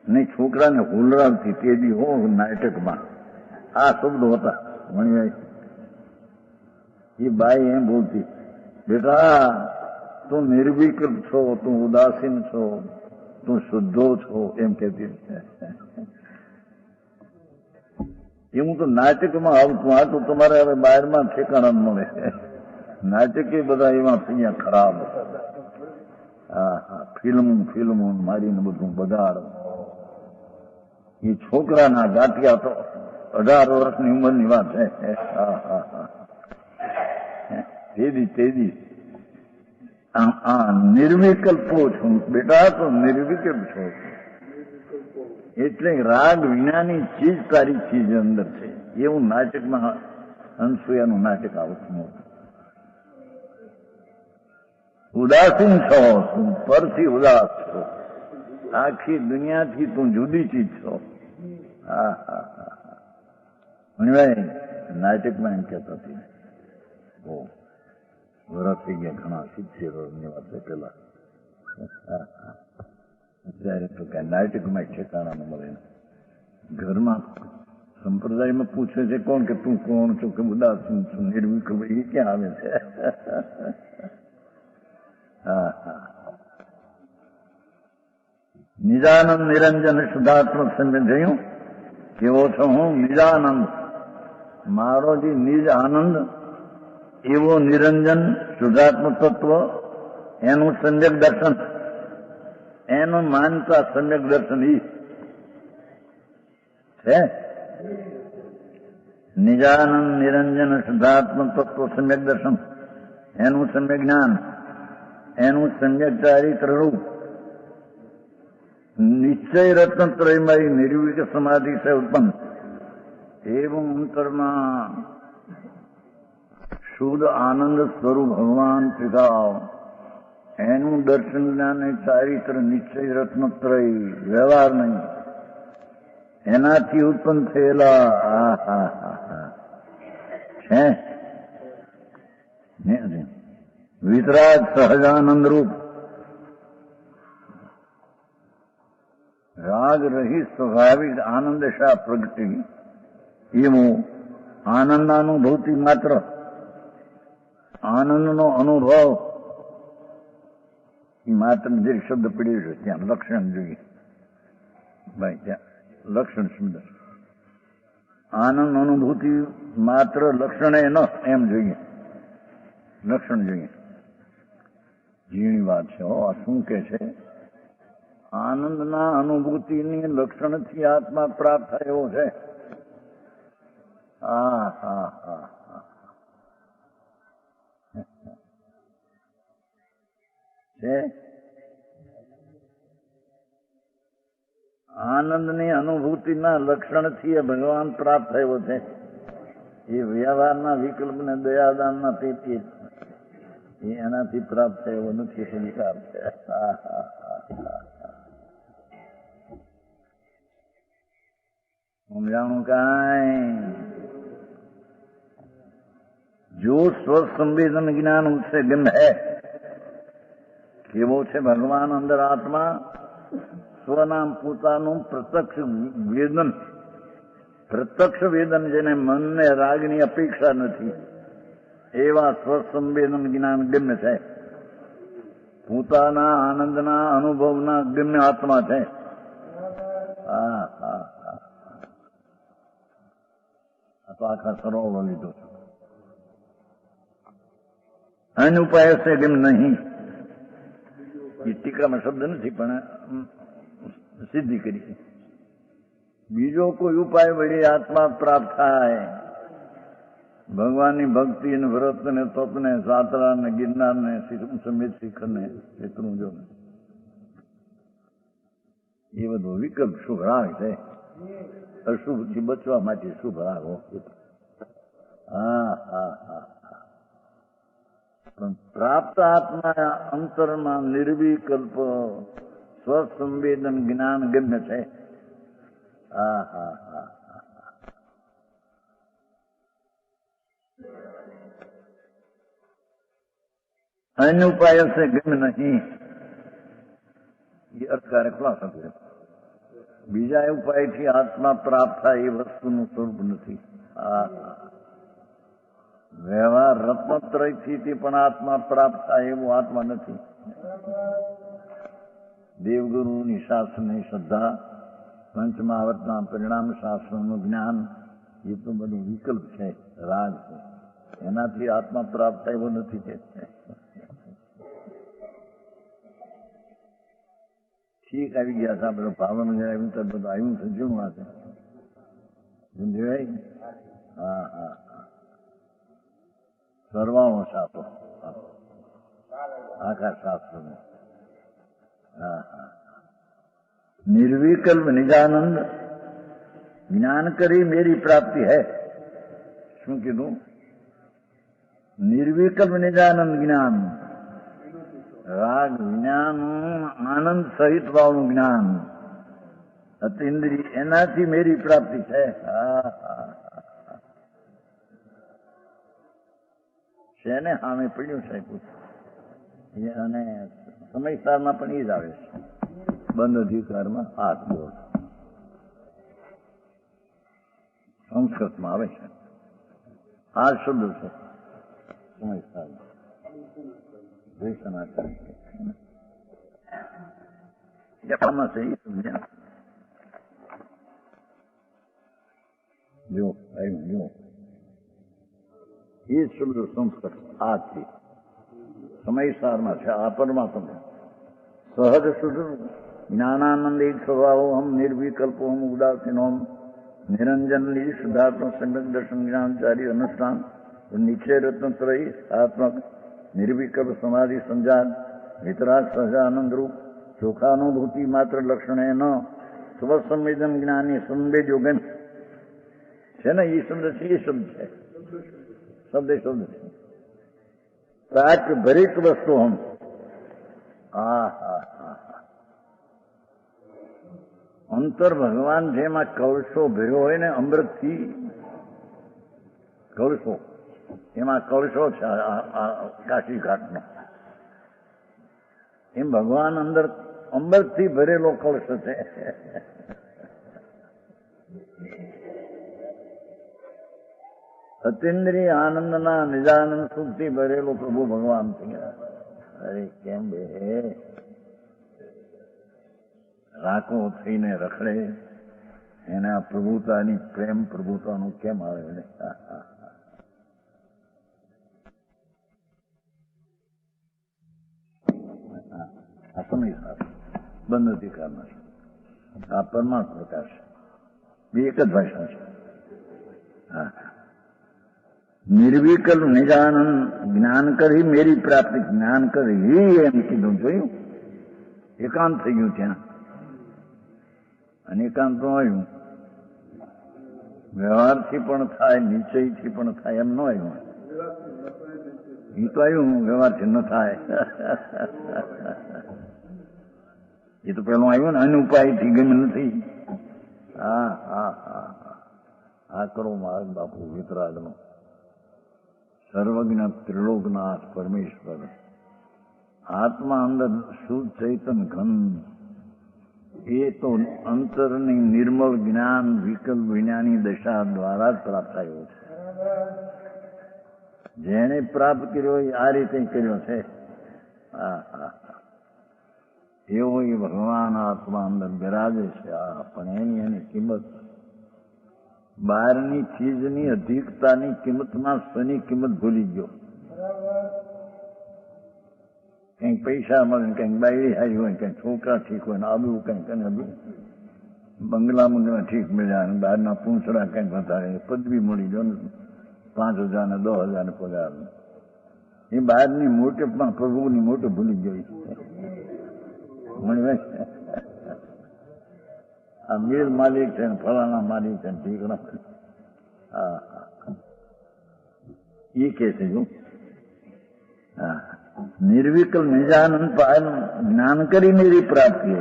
ને છોકરાને હુલરાવતી તેદી હો નાટકમાં આ શબ્દો હતા વણિયાઈ. એ બાઈ એમ બોલતી, બેટા તું નિર્વિકલ્પ છો, તું ઉદાસીન છો, તું શુદ્ધો છો, એમ કહેતી. એવું તો નાટકમાં આવતું. આ તો તમારે હવે બહારમાં ઠેકાણા મળે. નાટક એ બધા એવા થઈ ગયા ખરાબ. હા હા, ફિલ્મો મારીને બધું બગાડ. એ છોકરાના ગાંઠિયા તો 18 વર્ષની ઉંમરની વાત છે. હા હા હા, તેદી નિર્વિકલ્પો છું બેટા, તો નિર્વિકલ્પ છો. એટલે રાગ વિનાની ચીજ તારી ચીજ અંદર છે. એવું નાટકમાં અનસૂયાનું નાટક આવતું હતું. ઉદાસીન છો, તું પરથી ઉદાસ છો, આખી દુનિયાથી તું જુદી ચીજ છો. હા હા હા, નાટકમાં એમ કહેતા હતી. વરસ થઈ ગયા ઘણા, 70 વર્ષની વાત છે પેલા. અત્યારે તો કઈ નાટકમાં ઠેકાણા ન મળે. ઘરમાં સંપ્રદાયમાં પૂછે છે કોણ કે તું કોણ છો, કે ઉદાસીન છું, નિર્વિકલ્પ, એ ક્યાં આવે છે? હા હા, નિજાનંદ નિરંજન શુદ્ધાત્મક સમય જોયું કેવો છો હું? નિજાનંદ, મારો જે નિજ આનંદ, એવો નિરંજન શુદ્ધાત્મક તત્વ, એનું સમ્યક દર્શન, એનું માનતા સમ્યક દર્શન ઈ છે. નિજાનંદ નિરંજન શુદ્ધાત્મક તત્વ સમ્યક દર્શન, એનું સમ્યક જ્ઞાન, એનું સમ્યક ચારિત્ર રૂપ, નિશ્ચય રત્નત્રયમય નિર્વિક સમાધિ છે ઉત્પન્ન. એવું અંતરમાં શુદ્ધ આનંદ સ્વરૂપ ભગવાન પિતા, એનું દર્શન જ્ઞાન ચારિત્ર નિશ્ચય રત્નત્રય, વ્યવહાર નહીં, એનાથી ઉત્પન્ન થયેલા છે વિતરાગ સહજાનંદ રૂપ, રાગ રહિત સ્વાભાવિક આનંદ શા પ્રગટી, એવું આનંદાનુભૂતિ માત્ર, આનંદનો અનુભવ એ માત્ર જે શબ્દ પડ્યો છે ત્યાં લક્ષણ જોઈએ ભાઈ, ત્યાં લક્ષણ શબ્દ, આનંદ અનુભૂતિ માત્ર લક્ષણે ન એમ જોઈએ, લક્ષણ જોઈએ. ઝીણી વાત છે. આ શું કે છે? આનંદના અનુભૂતિની લક્ષણથી આત્મા પ્રાપ્ત થયો છે. હા હા હા હા, છે આનંદની અનુભૂતિના લક્ષણથી ભગવાન પ્રાપ્ત થયો છે. એ વ્યવહારના વિકલ્પને દયાદાનના પેટી એનાથી પ્રાપ્ત થયો નથી, સંસ્કાર છે. સમજાણું કાંઈ? જો સ્વસંવેદન જ્ઞાન ઉસે ગમ હૈ, કેવો છે ભગવાન અંદર આત્મા, સ્વનામ પોતાનું પ્રત્યક્ષ વેદન, પ્રત્યક્ષ વેદન જેને મનને રાગની અપેક્ષા નથી, એવા સ્વસંવેદન જ્ઞાન ગમ્ય છે. પોતાના આનંદના અનુભવના ગમ્ય આત્મા છે. હા હા હા, આ તો આખા સરોવરો લીધો છે. અનુપાય છે ગમ નહીં, એ ટીકામાં શબ્દ નથી પણ સિદ્ધિ કરી. બીજો કોઈ ઉપાય વળી આત્મા પ્રાપ્ત થાય, ભગવાનની ભક્તિ ને વ્રત ને તપ ને સાતરા ને ગિરનાર ને સમિત શિખર ને એટલું જો એ બધો વિકલ્પ શુભ રાગ છે. અશુભથી બચવા માટે શુભ રાગ હોય. હા હા હા. પણ પ્રાપ્ત આત્મા અંતરમાં નિર્વિકલ્પ સ્વસંવેદન જ્ઞાન ગમ્ય છે. હા હા હા. અન્ય ઉપાય છે ગમ્ય નહીં. એ અર્થકારે ખુલાસો કર્યો. બીજા ઉપાયથી આત્મા પ્રાપ્ત થાય એ વસ્તુનું સ્વરૂપ નથી. હા હા. વ્યવહાર રત્નત્રયથી પણ આત્મા પ્રાપ્ત થાય એવું આત્મા નથી. દેવગુરુની શાસ્ત્રની શ્રદ્ધા, પંચમહાવતના પરિણામ શાસ્ત્રનું જ્ઞાન, એ તો બધું વિકલ્પ છે, રાગ છે. એનાથી આત્મા પ્રાપ્ત થાય એવું નથી. કે ઠીક આવી ગયા છે આપણે ભાવન આવ્યું તો બધું આવ્યું છે. શું વાત છે? સમજાય? હા હા. સર્વાણો શાસ્ત્રો આખા શાસ્ત્રો. હા હા. निर्विकल्प निजानंद ज्ञान करी मेरी प्राप्ति है. શું કીધું? નિર્વિકલ્પ નિજાનંદ જ્ઞાન, રાગ જ્ઞાન, આનંદ સહિત વાળું જ્ઞાન, અતિન્દ્રિય, એનાથી મેરી પ્રાપ્તિ છે. હા હા. છે ને સામે પડ્યું છે અને સમયસારમાં પણ એ જ આવે છે. બંધ અધિકારમાં હાથ બોલ સંસ્કૃતમાં આવે છે. આ શબ્દ છે સમયસારમાં. જો આવ્યું જો એ શબ્દ સંસ્કૃત આથી સમયસારમાં છે. આ પરમાત્મા સહજ શુદ્ધ જ્ઞાનાનંદિત સ્વભાવો હમ નિર્વિકલ્પો હમ ઉદાસીનો નિરંજન શુદ્ધાત્મક સંગત દર્શન જ્ઞાનચારી અનુષ્ઠાન નીચે રત્નત્રયી આત્મક નિર્વિકલ્પ સમાધિ સંજાન વિતરાગ સહજાનંદ રૂપ ચોખાનુભૂતિ માત્ર લક્ષણે ન સ્વસંવેદન જ્ઞાની સંવેદ યોગન છે ને. એ શબ્દ છે, એ શબ્દ છે, શબ્દ શબ્દ છે. પ્રાચ્ય ભરિત વસ્તુ હમ. હા હા હા. અંતર ભગવાન જેમાં કળશો ભર્યો હોય ને અમૃતથી, કળશો એમાં કળશો છે કાશી ઘાટનો, એમ ભગવાન અંદર અમૃતથી ભરેલો કળશ છે. અતિન્દ્રિય આનંદના નિજાનંદ સુખથી ભરેલો પ્રભુ ભગવાન છે. અરે કેમ બે રાખો થઈને રખડે એને આ પ્રભુતાની પ્રેમ પ્રભુતાનું કેમ આવે? આ સમય સાથે બંધ અધિકારમાં છે. આ પરમાત્મા પ્રકાશ બે એક જ ભાષા છે. હા. નિર્વિકલ્પ નિજાનંદ જ્ઞાન કરી મેરી પ્રાપ્તિ. જ્ઞાન કરી એમ કીધું, જોયું? એકાંત થઈ ગયું ત્યાં. અને એકાંત તો આવ્યું વ્યવહારથી પણ થાય, નિશ્ચયથી પણ થાય, એમ ન આવ્યું. એ તો આવ્યું વ્યવહારથી ન થાય. એ તો પેલું આવ્યું ને અન્ય ઉપાયથી ગમે નથી. હા હા હા. આ કરો માર્ગ બાપુ વિતરાગનો. સર્વજ્ઞ ત્રિલોકનાથ પરમેશ્વર આત્મા અંદર શુદ્ધ ચૈતન ઘન, એ તો અંતરની નિર્મળ જ્ઞાન વિકલ્પ વિજ્ઞાની દશા દ્વારા જ પ્રાપ્ત થયો છે. જેને પ્રાપ્ત કર્યો એ આ રીતે કર્યો છે. હા હા. એવો એ ભગવાન આત્મા અંદર બિરાજે છે. પણ એની કિંમત બહારની ચીજની અધિકતાની કિંમતમાં શની કિંમત ભૂલી ગયો. કંઈક પૈસા મળે, કંઈક બાયડી હારી હોય, કંઈક છોકરા ઠીક હોય ને આબુ કંઈક બંગલા મંગલા ઠીક મળ્યા અને બહારના પૂંછડા કંઈક વધારે પદવી મળી ગયો ને 5,000 ને 10,000 પગાર. એ બહારની મોટપમાં પ્રભુની મોટો ભૂલી ગઈ. આ મિલ માલિક છે ને ફલાણા માલિક છે ને ઠીકણા માલિક. હા એ કે છે જો હા નિર્વિકલ નિજાનંદ પાયલ જ્ઞાન કરી મેરી પ્રાપ્તિ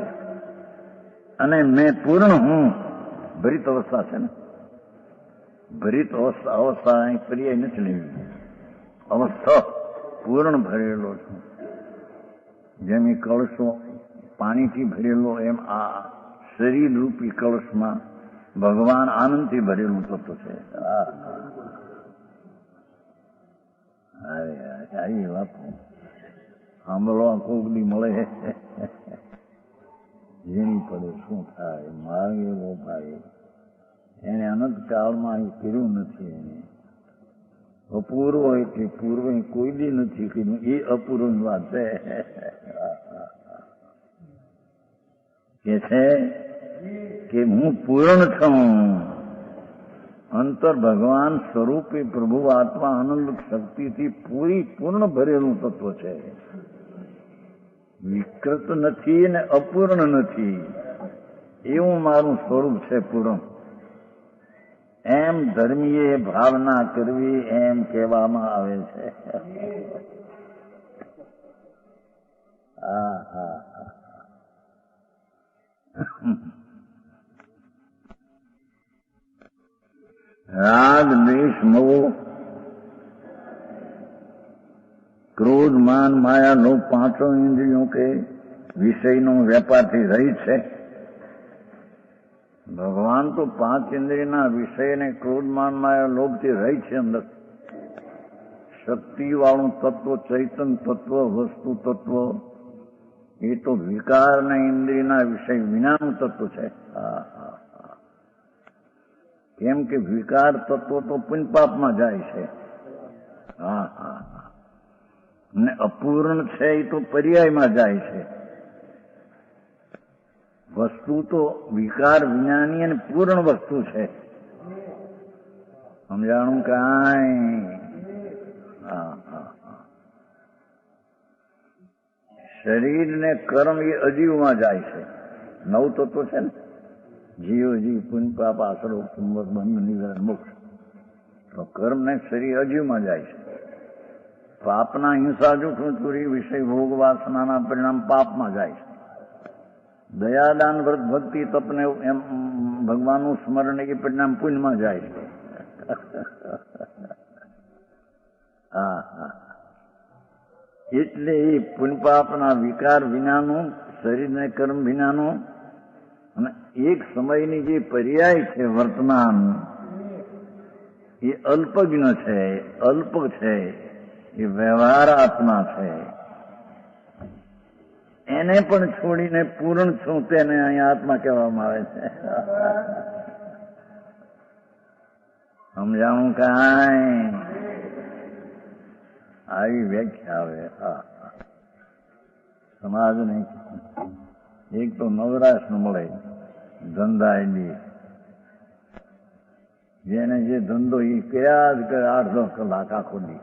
અને મેં પૂર્ણ હું ભરિત અવસ્થા છે ને ભરિત અવસ્થા અહીં પર્યાય નથી લેવી અવસ્થા પૂર્ણ ભરેલો છું જેમ એ કળશો પાણીથી ભરેલો એમ આ શરીર રૂપી કળશમાં ભગવાન આનંદથી ભરેલું તત્વ છે. આવી વાત સાંભળવા કોગડી મળે ઝીણી પડે શું થાય માર્ગેલો ભાઈ એને અનંત કાળમાં એ કર્યું નથી. એને અપૂર્વ એટલે પૂર્વ કોઈ દી નથી કર્યું એ અપૂર્વ વાત છે કે છે કે હું પૂર્ણ છું અંતર ભગવાન સ્વરૂપે પ્રભુ આત્મા આનંદ શક્તિથી પૂર્ણ ભરેલું તત્વ છે. વિકૃત નથી ને અપૂર્ણ નથી એવું મારું સ્વરૂપ છે પૂર્ણ. એમ ધર્મીએ ભાવના કરવી એમ કહેવામાં આવે છે. હા હા राग द्वेष मोह क्रोध मान माया लोभ पांचों इंद्रियों के विषय नो व्यापार थी रहित है. भगवान तो 5 इंद्रिय विषय ने क्रोध मान माया लोभ थी रहित है. अंदर शक्ति वालू तत्व चैतन तत्व वस्तु तत्व ये तो विकार न इंद्रिय विषय विनाનું तत्व है. કેમ કે વિકાર તત્વો તો પુણ્ય પાપમાં જાય છે. હા હા ને અપૂર્ણ છે એ તો પર્યાયમાં જાય છે. વસ્તુ તો વિકાર વિનાની અને પૂર્ણ વસ્તુ છે. સમજાણું કાંઈ? હા હા શરીર ને કર્મ એ અજીવમાં જાય છે. 9 તત્વો છે ને જીવ જીવ પુણ્ય પાપ આશરો કિંમત બંધ નિવારણ મોક્ષ. તો કર્મ ને શરીર અજીવમાં જાય છે. પાપના હિંસા જૂઠું ચોરી વિષય ભોગ વાસનાના પરિણામ પાપમાં જાય છે. દયાદાન વ્રત ભક્તિ તપને એમ ભગવાનનું સ્મરણ એ પરિણામ પુણ્યમાં જાય છે. હા હા એટલે એ પુણ્ય પાપના વિકાર વિનાનું શરીરને કર્મ વિનાનું અને એક સમયની જે પર્યાય છે વર્તમાન એ અલ્પજ્ઞ છે, અલ્પ છે, એ વ્યવહાર આત્મા છે. એને પણ છોડીને પૂર્ણ છું તેને અહીંયા આત્મા કહેવામાં આવે છે. સમજાણું કાંઈ? આવી વ્યાખ્યા આવે. હા સમાજ નહીં. એક તો નવરાશ ન મળે ધંધા એની જેને જે ધંધો એ કર્યા જ કરે 8-10 કલાક આખો દી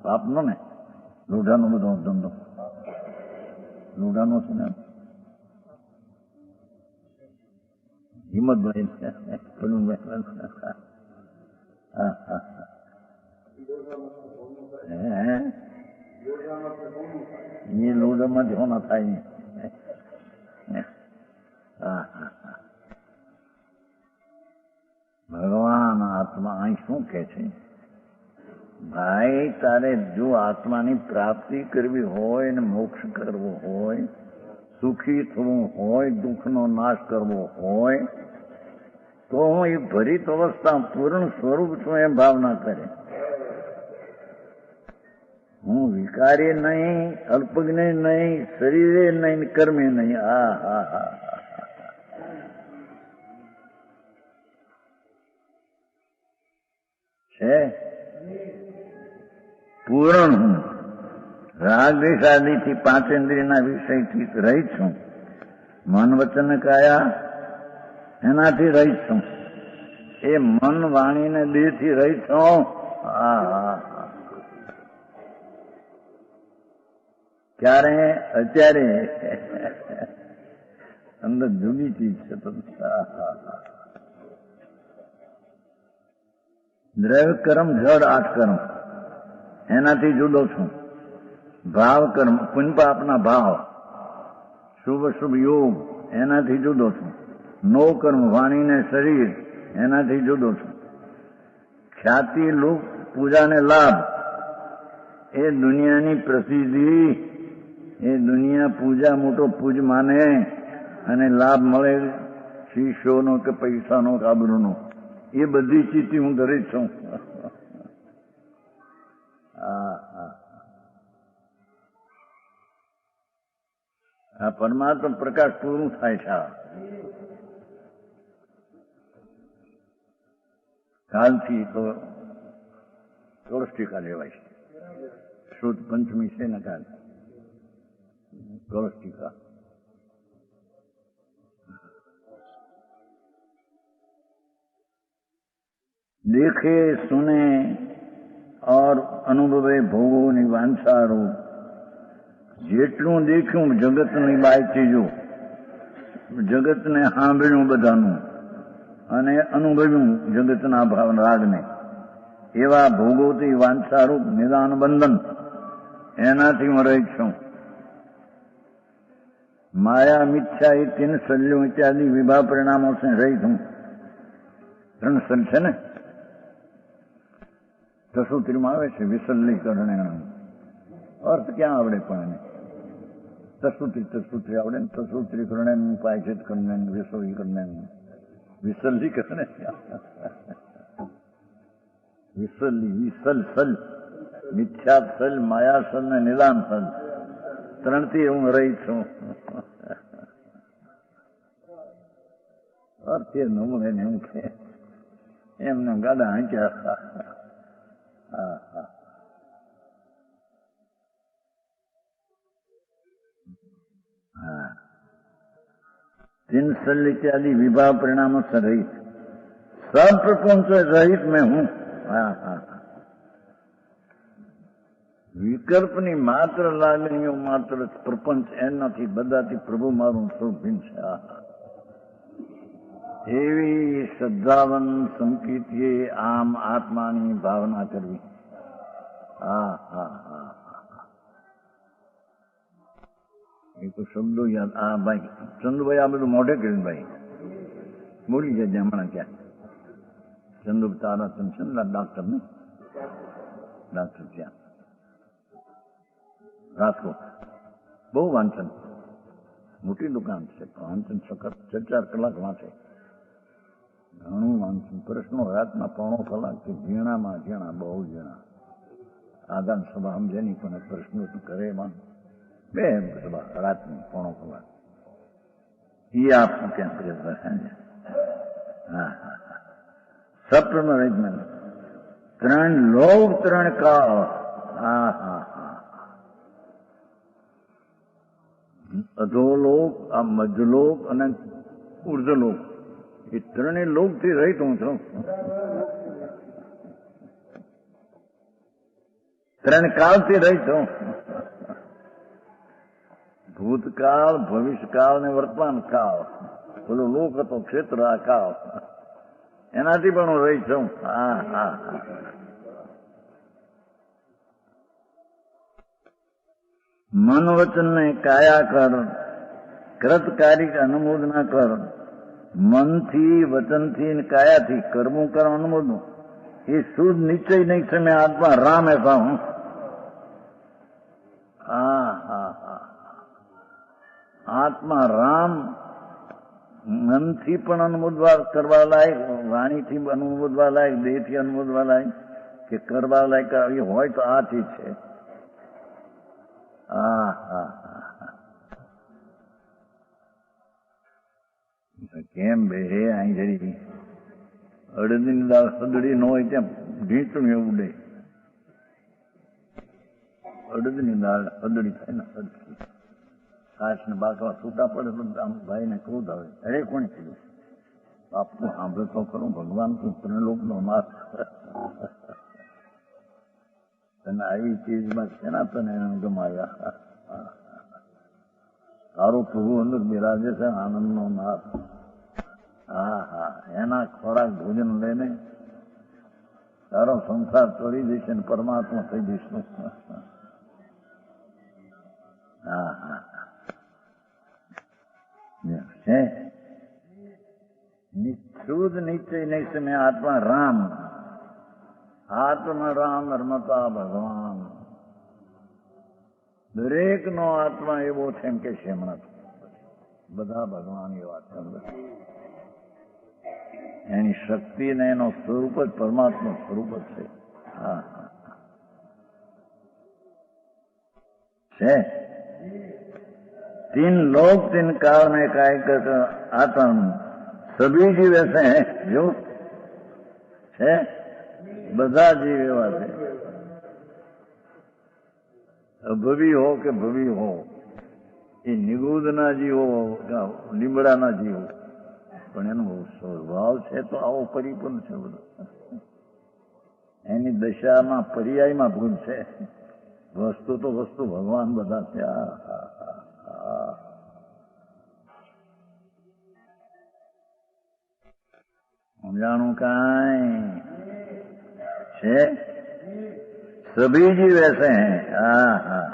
પાપનો ને લૂંઢાનો બધો ધંધો લૂંઢાનો છે ને હિંમતભાઈ એ લોડામાંથી હોના થાય નહીં. ભગવાન આત્મા અહીં શું કે છે? ભાઈ તારે જો આત્માની પ્રાપ્તિ કરવી હોય ને મોક્ષ કરવો હોય, સુખી થવું હોય, દુઃખનો નાશ કરવો હોય તો હું એ ભરિત અવસ્થા પૂર્ણ સ્વરૂપ છું એમ ભાવના કરે. હું વિકારી નહીં, અલ્પજ્ઞ નહીં, શરીરે નહીં, કર્મે નહીં. હા હા હા છે પૂર્ણ હું. રાગ દ્વેષ આદિથી 5 ઇન્દ્રિયના વિષયથી રહિત છું. મન વચન કાયા એનાથી રહિત છું. એ મન વાણી ને દેહ થી રહિત છું. હા હા ક્યારે અત્યારે અંદર જુદી ચીજ છે. દ્રવ્ય કર્મ જડ 8 કર્મ એનાથી જુદો છું. ભાવ કર્મ પુણ્ય પાપના ભાવ શુભ શુભ યોગ એનાથી જુદો છું. નો કર્મ વાણી ને શરીર એનાથી જુદો છું. ખ્યાતિ લોક પૂજા ને લાભ એ દુનિયાની પ્રસિદ્ધિ એ દુનિયા પૂજા મોટો પૂજ માને અને લાભ મળે શીશોનો કે પૈસાનો કે આબરૂનો એ બધી ચીજથી હું ઘરે જ છું. આ પરમાત્મા પ્રકાશ પૂરું થાય છે. કાલથી તો 16 ટીકા લેવાય છે. શુદ્ધ પંચમી છે ને કાલ 16 ટીકા. देखे सुने और अनुभवे भोगोनी वांछा रूप જેટલું દેખ્યું જગતની બાય ચીજો જગતને સાંભળ્યું બધાનું અને અનુભવ્યું જગતના ભાવ રાગને એવા ભોગોથી વાંછારૂપ નિદાન બંધન એનાથી હું રહી છું. માયા મિથ્યા એ 3 શલ્યો ઇત્યાદિ વિભાવ પરિણામો से रहित हूं. 3 શલ છે ને તસુત્રીમાં આવે છે વિસલ્લીકરણ. અર્થ ક્યાં આવડે પણ એને તસુત્રી આવડે ને તસુત્રીકરણ પાયચિત કરને વિસોઈકરણ વિસલ્લીકરણ વિસલ સલ મિથ્યા સલ માયા સલ ને નિદાન સલ 3થી હું રહી છું. અર્થ એ ન મળે ને એમ કે એમને ગાડા હાંચ્યા. तीन सल इत्यादि विभाव परिणामों से रहित सब प्रपंच से रहित मैं हूं. વિકલ્પની માત્ર લાગણીઓ માત્ર પ્રપંચ એનાથી બધાથી પ્રભુ મારું સ્વરૂપ ભિન્ન છે. એવી શ્રદ્ધાવન સંકિતએ આમ આત્માની ભાવના કરવી. એ તો શબ્દો યાદ. ભાઈ ચંદુભાઈ આ બધું મોઢે કર્યું ભાઈ બોલી જાય હમણાં ક્યાં. ચંદુ તારાચંદ છે ને ડાક્ટર ને ડાક્ટર ત્યાં રાજકોટ બહુ વાંચન મોટી દુકાન છે. વાંચન સખત 4 કલાક વાંચે. ઘણું વાંચન. પ્રશ્નો રાતના 3 કલાક ઝીણામાં ઝીણા બહુ ઝીણા. આગામ સભા સમજે નહીં પણ પ્રશ્નો કરે એમાં 2 સભા રાતની 3 કલાક. એ આપનું ત્યાં પ્રયત્ન છે. સપ્રમ અરેન્જમેન્ટ 3 લોક 3 કાળ. અધોલોક આ મધ્યલોક અને ઉર્ધ્વલોક એ 3 લોક થી રહિત હું છું. 3 કાળ થી રહિત છું. ભૂતકાળ ભવિષ્યકાળ ને વર્તમાન કાળ. પેલો લોક હતો ક્ષેત્ર આ કાળ એનાથી પણ હું રહી છું. મન વચન ને કાયા કર કૃતકારિક અનુમોદના કર. મનથી વચનથી કાયાથી કર્મો કર અનુમોદન એ શુદ્ધ નિશ્ચય નહીં છે. મેં આત્મા રામ એસા હું. આત્મા રામ મનથી પણ અનુમોદવા કરવા લાયક, વાણીથી અનુમોદવા લાયક, દેહથી અનુમોદવા લાયક કે કરવા લાયક હોય તો આ ચીજ છે. કેમ બે અહીં જરી અડદની દાળ સદડી ન હોય ત્યાં ઢીંચણું એવું ઉડે. અડદની દાળ સદડી થાય ને સદડી કાચ ને બાકવા છૂટા પડે તો આમ ભાઈને ક્રોધ આવે. અરે કોણે કીધું? આપનું સાંભળે તો ખરું. ભગવાન તું 3 લોકનો નાથ. તને આવી ચીજમાં શેના તને ગમાવ્યા? તારો પ્રભુ અંદર બિરાજે છે આનંદનો નાથ. હા હા, એના ખોરાક ભોજન લઈને તારો સંસાર તોડી દઈશ અને પરમાત્મા થઈ જઈશ. હા હા છે શુદ્ધ નિશ્ચય નહીં સમય આત્મા રામ. આત્મા રામ રમતા ભગવાન. દરેક નો આત્મા એવો છે એમ કે છે હમણાં બધા ભગવાન એવા છે. એની શક્તિ ને એનો સ્વરૂપ જ પરમાત્મા સ્વરૂપ જ છે. હા છે. तीन लोक तीन काल में काय कर आत्म सभी जीव ऐसे हैं जो है બધા જીવ એવા છે. અભવી હો કે ભવી હો, એ નિગુદના જીવો લીમડાના જીવો, પણ એનો સ્વભાવ છે તો આવો પરિપૂર્ણ છે બધો. એની દશામાં પર્યાયમાં ભૂલ છે. વસ્તુ તો વસ્તુ ભગવાન બધા છે. સમજાણું કાંઈ છે? सभी जीव ऐसे हैं. हाँ हाँ,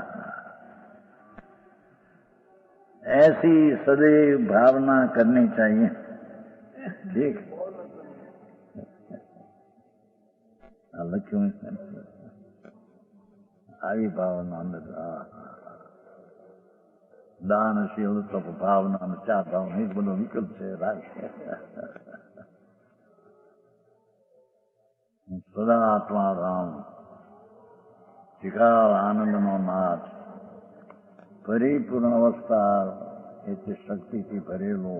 ऐसी सदैव भावना करनी चाहिए. ठीक, લખ્યું આવી ભાવના અંદર. દાનશીલ તપ ભાવના ચાર ભાવના એક બધો વિકલ્પ છે. સદા આત્મા રામ, શિખાર આનંદનો નાથ, પરિપૂર્ણ અવસ્થા એટલે શક્તિથી ભરેલો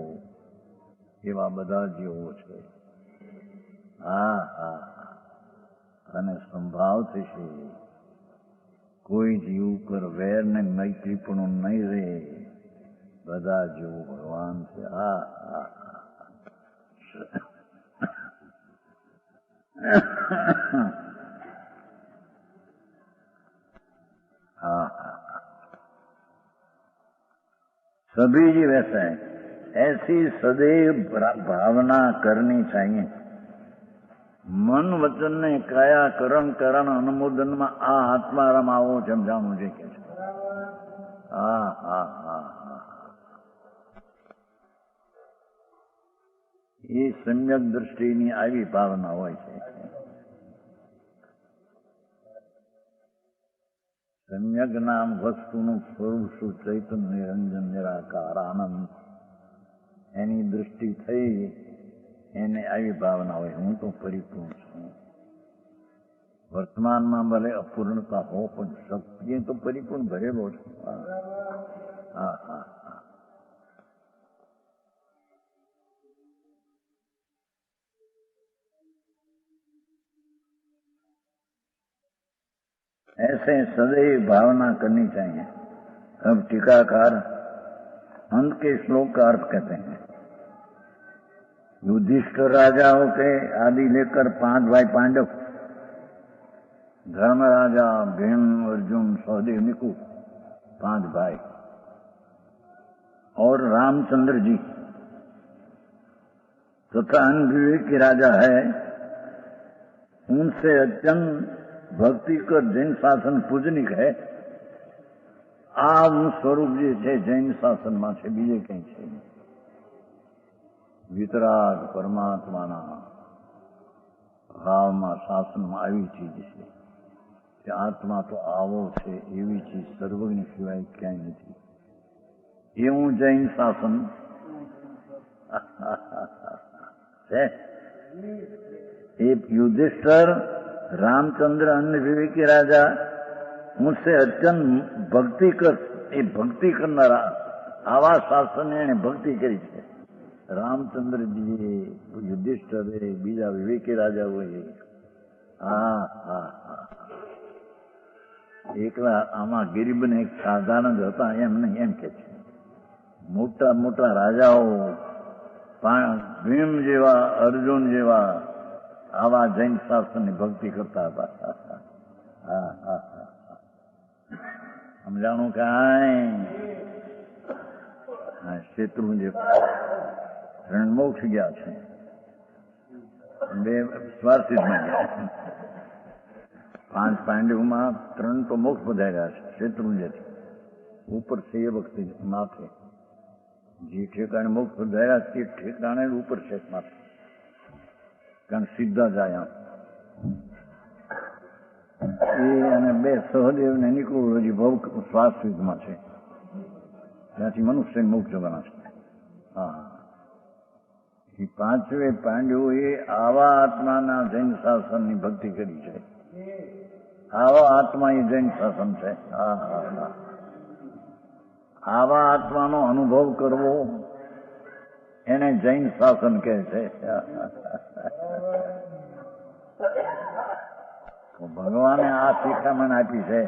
એવા બધા જીવો છે. હા હા, અને સંભાવ થશે. કોઈ જીવ પર વેર ને મૈત્રીપણું નહીં રહે. બધા જીવો ભગવાન છે. હા હા हाँ सभी जीव ऐसा है. ऐसी सदैव भावना करनी चाहिए. મન વચન ને કાયા કરણ કરણ અનુમોદનમાં આ આત્મારામ આવો સમજાવવું છે કે છે. હા હા હા હા, એ સમ્યક દ્રષ્ટિની આવી ભાવના હોય છે. સમ્યક નામ વસ્તુનું સ્વરૂપ શું? ચૈતન્ય નિરંજન નિરાકાર આનંદ. એની દૃષ્ટિ થઈ એને આવી ભાવના હોય, હું તો પરિપૂર્ણ છું. વર્તમાનમાં ભલે અપૂર્ણતા હો પણ શક્તિ તો પરિપૂર્ણ ભરેલો છે. હા હા હા, ऐसे सदैव भावना करनी चाहिए. अब टीकाकार अंत के श्लोक का अर्थ कहते हैं. युधिष्ठिर राजाओं के आदि लेकर 5 भाई पांडव, धर्म राजा, भीम, अर्जुन, सहदेव, निकु, 5 भाई, और रामचंद्र जी तथा अन्य विवेकी राजा है, उनसे अत्यंत भक्ति कर जैन शासन पूजनिक है. આ સ્વરૂપ જે છે જૈન શાસનમાં છે, બીજે કઈ છે. વિતરાગ પરમાત્માના ભાવમાં શાસનમાં આવી ચીજ છે કે આત્મા તો આવો છે એવી ચીજ સર્વજ્ઞ સિવાય ક્યાંય નથી. એવું જૈન શાસન છે. એ युधिष्ठिर, रामचंद्र, अन्य विवेकी राजा, मुझसे अत्यंत भक्ति कर, એ ભક્તિ કરનારા આવા શાસન એને ભક્તિ કરી છે. રામચંદ્રજીએ, યુધિષ્ઠિરે, બીજા વિવેકી રાજાઓએ. હા હા હા, એકલા આમાં ગરીબને એક સાધારણ જ હતા એમ નહીં, એમ કે છે. મોટા મોટા રાજાઓ, ભીમ જેવા, અર્જુન જેવા આવા જૈન શાસ્ત્રની ભક્તિ કરતા હતા. હા હા હા, સમજાણું કાંઈ? હા, શેત્રુંજય રણમોક્ષ ગયા છે, બે સ્વાર્થિતમાં ગયા. 5 પાંડવોમાં 3 તો મોક્ષ પધાર્યા છે શેત્રુંજયથી. ઉપર છે એ વખતે માથે જે ઠેકાણે મોક્ષ પધાર્યા તે ઠેકાણે ઉપર છે માથે, કારણ સીધા જાય એ. અને 2 સહદેવને નીકળવું હજી ભવ સ્વાસ્થ્યમાં છે, ત્યાંથી મનુષ્ય મોક્ષ જવાના છે. હા, એ 5વે પાંડવોએ આવા આત્માના જૈન શાસનની ભક્તિ કરી છે. આવા આત્મા એ જૈન શાસન છે. હા હા હા, આવા આત્માનો અનુભવ કરવો એને જૈન શાસન કહે છે. ભગવાને આ શિખામણ આપી છે.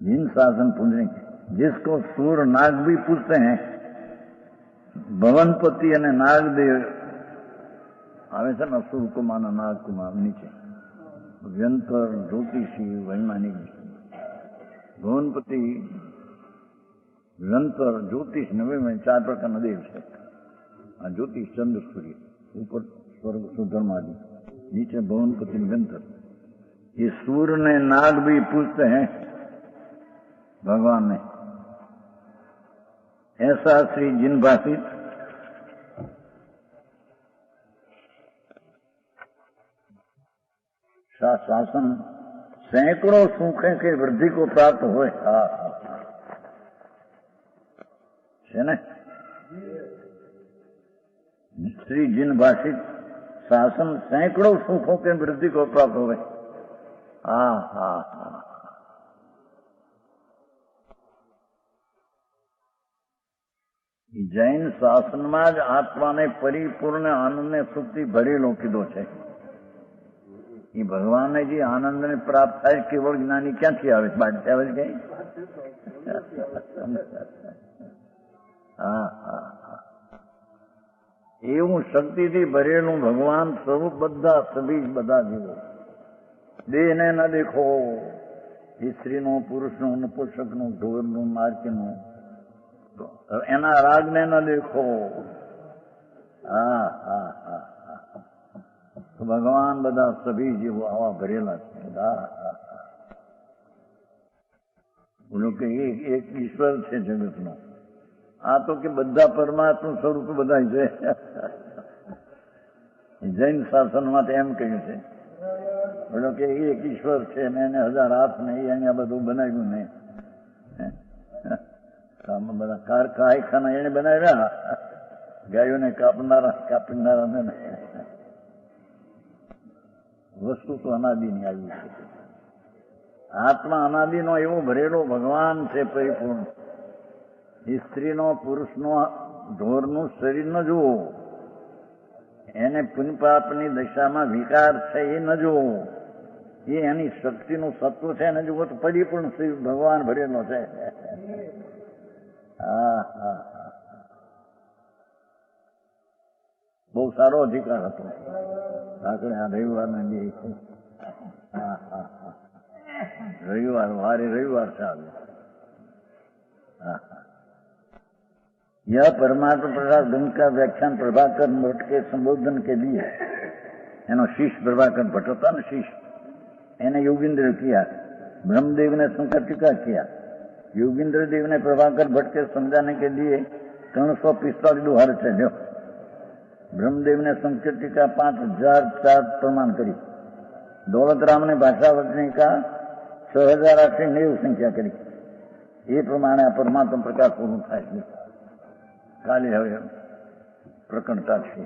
जिन शासन पूजने जिसको सूर नाग भी पूछते हैं, भवनपति અને નાગદેવ આવે છે ને, અસુર કુમાર નાગ કુમાર નીચે, વ્યંતર, જ્યોતિષી, વૈમાનિક. ભવનપતિ, વ્યંતર, જ્યોતિષ ને વૈમાનિક 4 પ્રકારના દેવ છે. આ જ્યોતિષ ચંદ્ર સૂર્ય, ઉપર સ્વર્ગ સુધર્માદि, नीचे भवनपति व्यंतर. ये सूर ने नाग भी पूछते हैं भगवान ने. ऐसा श्री जिन भाषित शासन सैकड़ों सुखे के वृद्धि को प्राप्त हुए. है ना, श्री जिन भाषित शासन सैकड़ों सुखों के वृद्धि को प्राप्त हुए. હા હા હા, જૈન શાસનમાં જ આત્માને પરિપૂર્ણ આનંદને સુખથી ભરેલો કીધો છે. એ ભગવાનને જે આનંદને પ્રાપ્ત થાય કેવળ જ્ઞાની ક્યાંથી આવે? બાટથી આવે છે. હા હા હા, એવું શક્તિથી ભરેલું ભગવાન સ્વરૂપ બધા સભી બધા જીવો. દેહને ન દેખો, સ્ત્રીનો, પુરુષનું, નપુંસકનું, ઢોરનું, માર્કીનું, એના રાગને ન દેખો. હા હા હા, ભગવાન બધા સભી જીવો આવા ભરેલા છે. હા હા, બોલો કે એક ઈશ્વર છે જગતનો. આ તો કે બધા પરમાત્મા સ્વરૂપ બધા છે. જૈન શાસનમાં તો એમ કહ્યું છે, બોલો કે એક ઈશ્વર છે ને એને 1000 હાથ ને એને બધું બનાવ્યું ને, બધા કારખાના એને બનાવ્યા, ગાયોને કાપનારા ને. વસ્તુ તો અનાદિની આવી છે. આત્મા અનાદિનો એવો ભરેલો ભગવાન છે પરિપૂર્ણ. સ્ત્રીનો, પુરુષનો, ઢોરનું શરીર ન જુઓ, એને પુણ્યપાપની દશામાં વિકાર છે એ ન જુઓ, એ એની શક્તિનું સત્વ છે એને જુઓ તો પરિપૂર્ણ શ્રી ભગવાન ભરેલો છે. હા હા, બહુ સારો અધિકાર હતો. આપણે આ રવિવારના બે છે. હા હા હા, રવિવાર વારે રવિવાર ચાલે. હા હા, यह परमात्मा प्रकाश गंग का व्याख्यान प्रभाकर भट्ट के संबोधन के लिए, एनो शिष्य प्रभाकर भट्ट होता ना शिष्य, एने योगींद्र किया. ब्रह्मदेव ने शंकर टीका किया. योगींद्र देव ने प्रभाकर भट्ट के समझाने के लिए 345 दोहार चढ़ो. ब्रह्मदेव ने शंकर टीका 5004 प्रमाण करी. दौलतराम ने भाषा वचने का 6890 संख्या करी. ये प्रमाणे आ परमात्मा प्रकाश पूर्ण થાય છે. કાલે હવે પ્રકટતા છે.